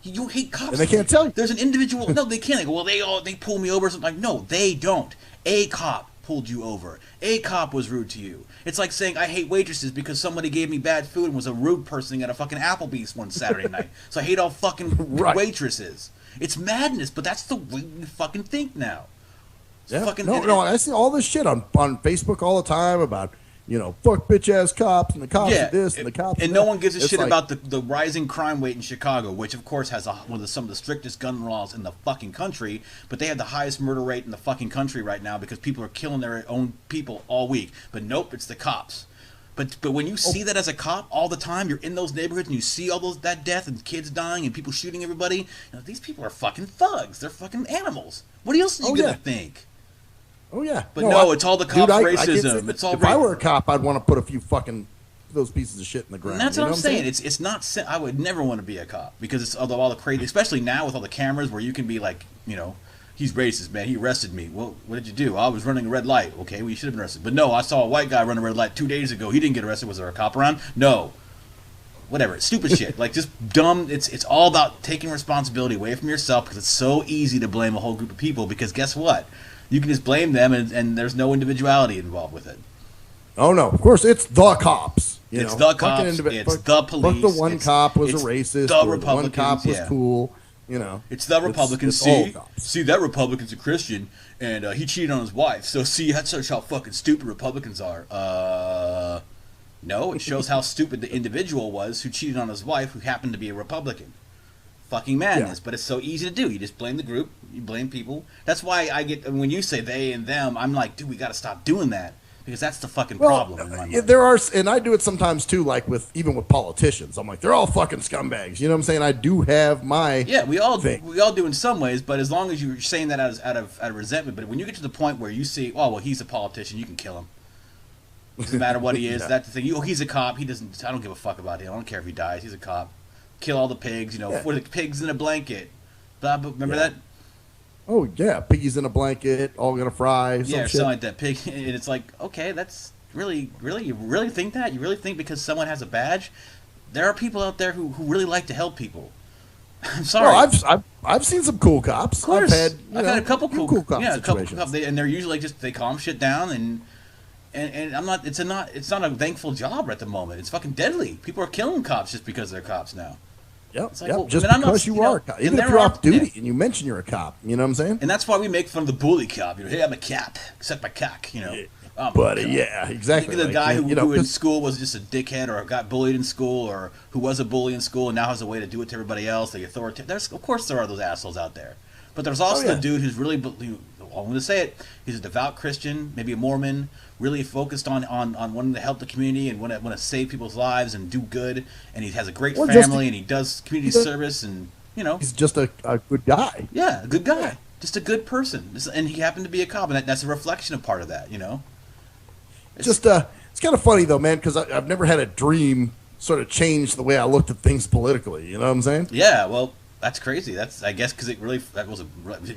You don't hate cops.
And they can't tell you.
There's an individual. No, they can't. They go, well, they pull me over or something. Like, no, they don't. A cop pulled you over. A cop was rude to you. It's like saying I hate waitresses because somebody gave me bad food and was a rude person at a fucking Applebee's one Saturday night. So I hate all fucking waitresses. It's madness, but that's the way we fucking think now.
No, I see all this shit on Facebook all the time about, fuck bitch ass cops and the cops are this and the cops.
And no one gives a shit about the rising crime rate in Chicago, which of course has some of the strictest gun laws in the fucking country, but they have the highest murder rate in the fucking country right now because people are killing their own people all week. But nope, it's the cops. But when you see that as a cop all the time, you're in those neighborhoods and you see all that death and kids dying and people shooting everybody. These people are fucking thugs. They're fucking animals. What else are you gonna think?
Oh yeah,
but it's all the cops' racism. It's all.
If I were a cop, I'd want to put a few fucking those pieces of shit in the ground.
And that's what I'm saying. It's not. I would never want to be a cop because it's all the crazy, especially now with all the cameras where you can be like, he's racist, man. He arrested me. Well, what did you do? I was running a red light. Okay, well, you should have been arrested. But no, I saw a white guy run a red light 2 days ago. He didn't get arrested. Was there a cop around? No. Whatever, stupid shit. Like just dumb. It's all about taking responsibility away from yourself because it's so easy to blame a whole group of people. Because guess what? You can just blame them, and there's no individuality involved with it.
Oh no! Of course, it's the cops.
It's the cops. It's the police.
But the one cop was a racist.
The
Republicans. One cop was cool.
It's the Republicans. See, that Republican's a Christian, and he cheated on his wife. So see, that shows how fucking stupid Republicans are. No, it shows how stupid the individual was who cheated on his wife, who happened to be a Republican. Fucking madness, but it's so easy to do. You just blame the group, you blame people. That's why I get when you say they and them, I'm like, dude, we got to stop doing that because that's the fucking problem. In my mind.
There are, and I do it sometimes too, like even with politicians. I'm like, they're all fucking scumbags. You know what I'm saying? I do have my
we all do in some ways, but as long as you're saying that out of resentment. But when you get to the point where you see, well, he's a politician, you can kill him. Doesn't matter what he is. That's the thing. He's a cop. He doesn't. I don't give a fuck about him. I don't care if he dies. He's a cop. Kill all the pigs, for the pigs in a blanket. Remember that?
Oh yeah, piggies in a blanket, all gonna fry.
Something like that. Pig, and it's like, okay, that's really, you really think that? You really think because someone has a badge? There are people out there who really like to help people. I'm sorry.
Well, I've seen some cool cops.
Of course,
I've had
a couple cool
cops.
Yeah, a couple cops, and they're usually they calm shit down and I'm not. It's not a thankful job at the moment. It's fucking deadly. People are killing cops just because they're cops now.
Yep. Like, well, just because you are a cop. Even if you're off duty and you mention you're a cop, you know what I'm saying?
And that's why we make fun of the bully cop. Hey, I'm a cop. Suck my cock.
Yeah, exactly.
The guy who in school was just a dickhead or got bullied in school or who was a bully in school and now has a way to do it to everybody else. The authority. Of course, there are those assholes out there. But there's also the dude who's really, I'm going to say it, he's a devout Christian, maybe a Mormon, really focused on wanting to help the community and want to save people's lives and do good. And he has a great family and he does community service and,
He's just a good guy.
Yeah, a good guy. Yeah. Just a good person. And he happened to be a cop, and that's a reflection of part of that,
It's kind of funny, though, man, because I've never had a dream sort of change the way I looked at things politically. You know what I'm saying?
Yeah, well... That's crazy. I guess because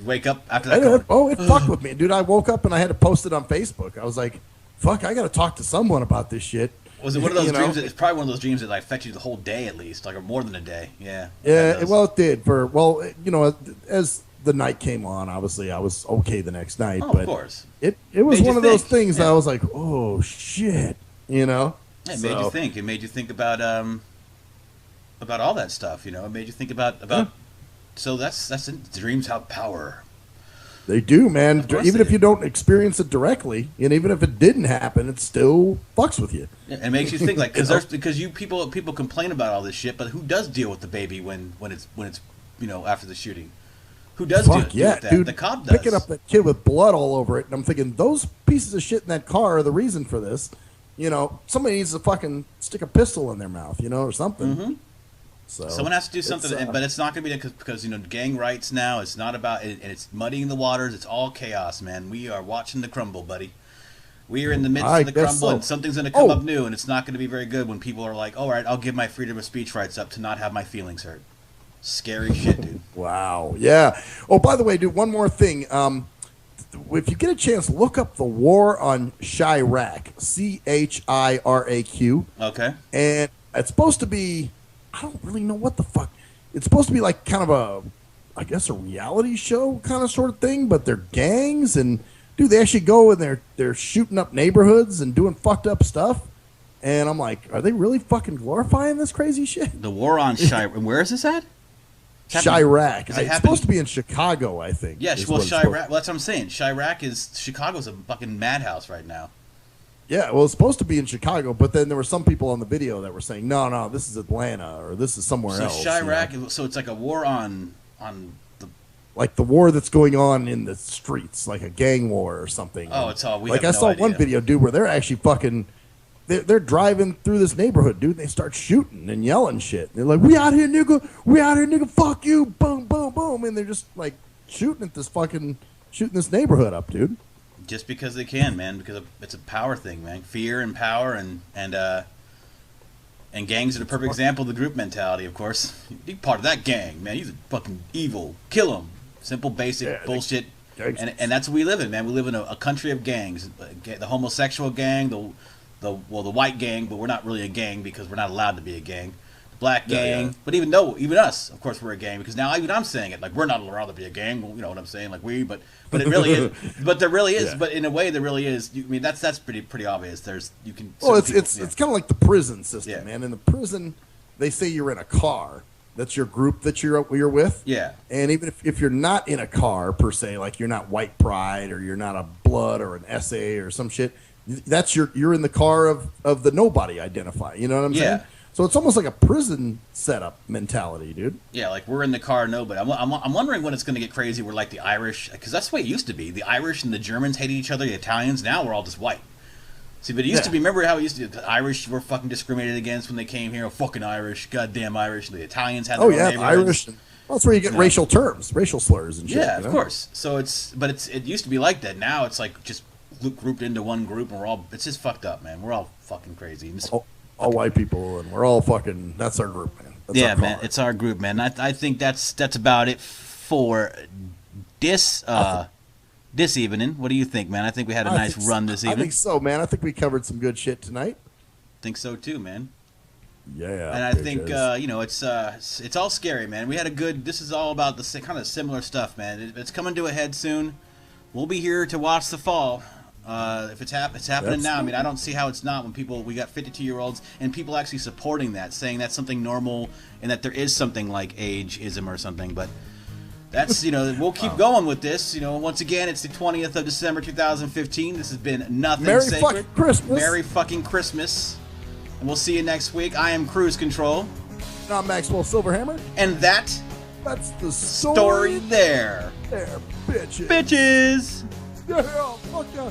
wake up after that.
It fucked with me, dude. I woke up and I had to post it on Facebook. I was like, "Fuck, I got to talk to someone about this shit."
Was it one of those dreams? It's probably one of those dreams that affect you the whole day at least, or more than a day. Yeah.
Yeah. Well, it did. As the night came on, obviously I was okay the next night.
Oh,
but
of course.
It was one of those things that I was like, "Oh shit," It
made you think. It made you think about all that stuff, It made you think about. So that's dreams have power.
They do, man. Even if
they
you don't experience it directly, and even if it didn't happen, it still fucks with you.
Yeah, it makes you think, like, because people complain about all this shit, but who does deal with the baby when it's after the shooting? Who does deal with that?
Dude,
the cop does.
Picking up that kid with blood all over it, and I'm thinking those pieces of shit in that car are the reason for this. Somebody needs to fucking stick a pistol in their mouth, or something.
Mm-hmm.
So
someone has to do something, but it's not going to be because gang rights now. It's not about and it's muddying the waters. It's all chaos, man. We are watching the crumble, buddy. We are in the midst of the crumble, and something's going to come up new, and it's not going to be very good when people are like, "All right, I'll give my freedom of speech rights up to not have my feelings hurt." Scary shit, dude.
Wow. Yeah. Oh, by the way, dude, one more thing. If you get a chance, look up the war on Chiraq. Chiraq.
Okay.
And it's supposed to be. I don't really know what the fuck. It's supposed to be like kind of I guess a reality show kind of sort of thing, but they're gangs and dude, they actually go and they're shooting up neighborhoods and doing fucked up stuff. And I'm like, are they really fucking glorifying this crazy shit?
The war on Chiraq. Where is this at?
Chiraq. It's supposed to be in Chicago, I think.
Yeah, well, Chiraq. Well, that's what I'm saying. Chicago's a fucking madhouse right now.
Yeah, well, it's supposed to be in Chicago, but then there were some people on the video that were saying, no, this is Atlanta or this is somewhere else.
So Chiraq, so it's like a war on the...
Like the war that's going on in the streets, like a gang war or something.
Oh, it's all...
I saw one video, dude, where they're actually fucking... They're driving through this neighborhood, dude, and they start shooting and yelling shit. They're like, we out here, nigga, fuck you, boom, boom, boom. And they're just, like, shooting this neighborhood up, dude.
Just because they can, man, because it's a power thing, man. Fear and power and gangs are the perfect example of the group mentality, of course. Be part of that gang, man. He's fucking evil. Kill him. Simple, basic bullshit. And that's what we live in, man. We live in a country of gangs. The homosexual gang, the white gang, but we're not really a gang because we're not allowed to be a gang. The black gang, but even us, of course, we're a gang because now even I'm saying it like we're not allowed to be a gang. Well, you know what I'm saying, like but it really is. But there really is. But in a way, there really is. I mean, that's pretty obvious. It's
kind of like the prison system, man. In the prison, they say you're in a car. That's your group that you're with.
Yeah.
And even if you're not in a car per se, like you're not white pride or you're not a blood or an SA or some shit. That's you're in the car of the nobody identify. You know what I'm saying? So it's almost like a prison setup mentality, dude.
Yeah, like we're in the car, nobody. I'm wondering when it's going to get crazy. We're like the Irish, because that's the way it used to be. The Irish and the Germans hated each other. The Italians. Now we're all just white. See, but it used to be. Remember how it used to be? The Irish were fucking discriminated against when they came here. Oh, fucking Irish, goddamn Irish. The Italians had their own neighborhoods.
Irish. Well, that's where you get racial terms, racial slurs and shit.
Yeah, of course. So it used to be like that. Now it's like just grouped into one group, and it's just fucked up, man. We're all fucking crazy.
All white people, and we're all fucking. That's our group, man. That's
man. It's our group, man. I think that's about it for this evening. What do you think, man? I think we had a nice run this evening.
I think so, man. I think we covered some good shit tonight.
Think so too, man.
Yeah.
And I think it's all scary, man. We had a good. This is all about the kind of similar stuff, man. It's coming to a head soon. We'll be here to watch the fall. If it's happening now. I mean, I don't see how it's not when we got 52-year-olds and people actually supporting that, saying that's something normal and that there is something like ageism or something. But that's, we'll keep going with this. Once again, it's the 20th of December, 2015. This has been Nothing
Merry
Sacred.
Fucking Christmas.
Merry fucking Christmas. And we'll see you next week. I am Cruise Control.
And I'm Maxwell Silverhammer.
And that's
the story
there.
There, bitches.
Bitches.
Yeah, fuck yeah.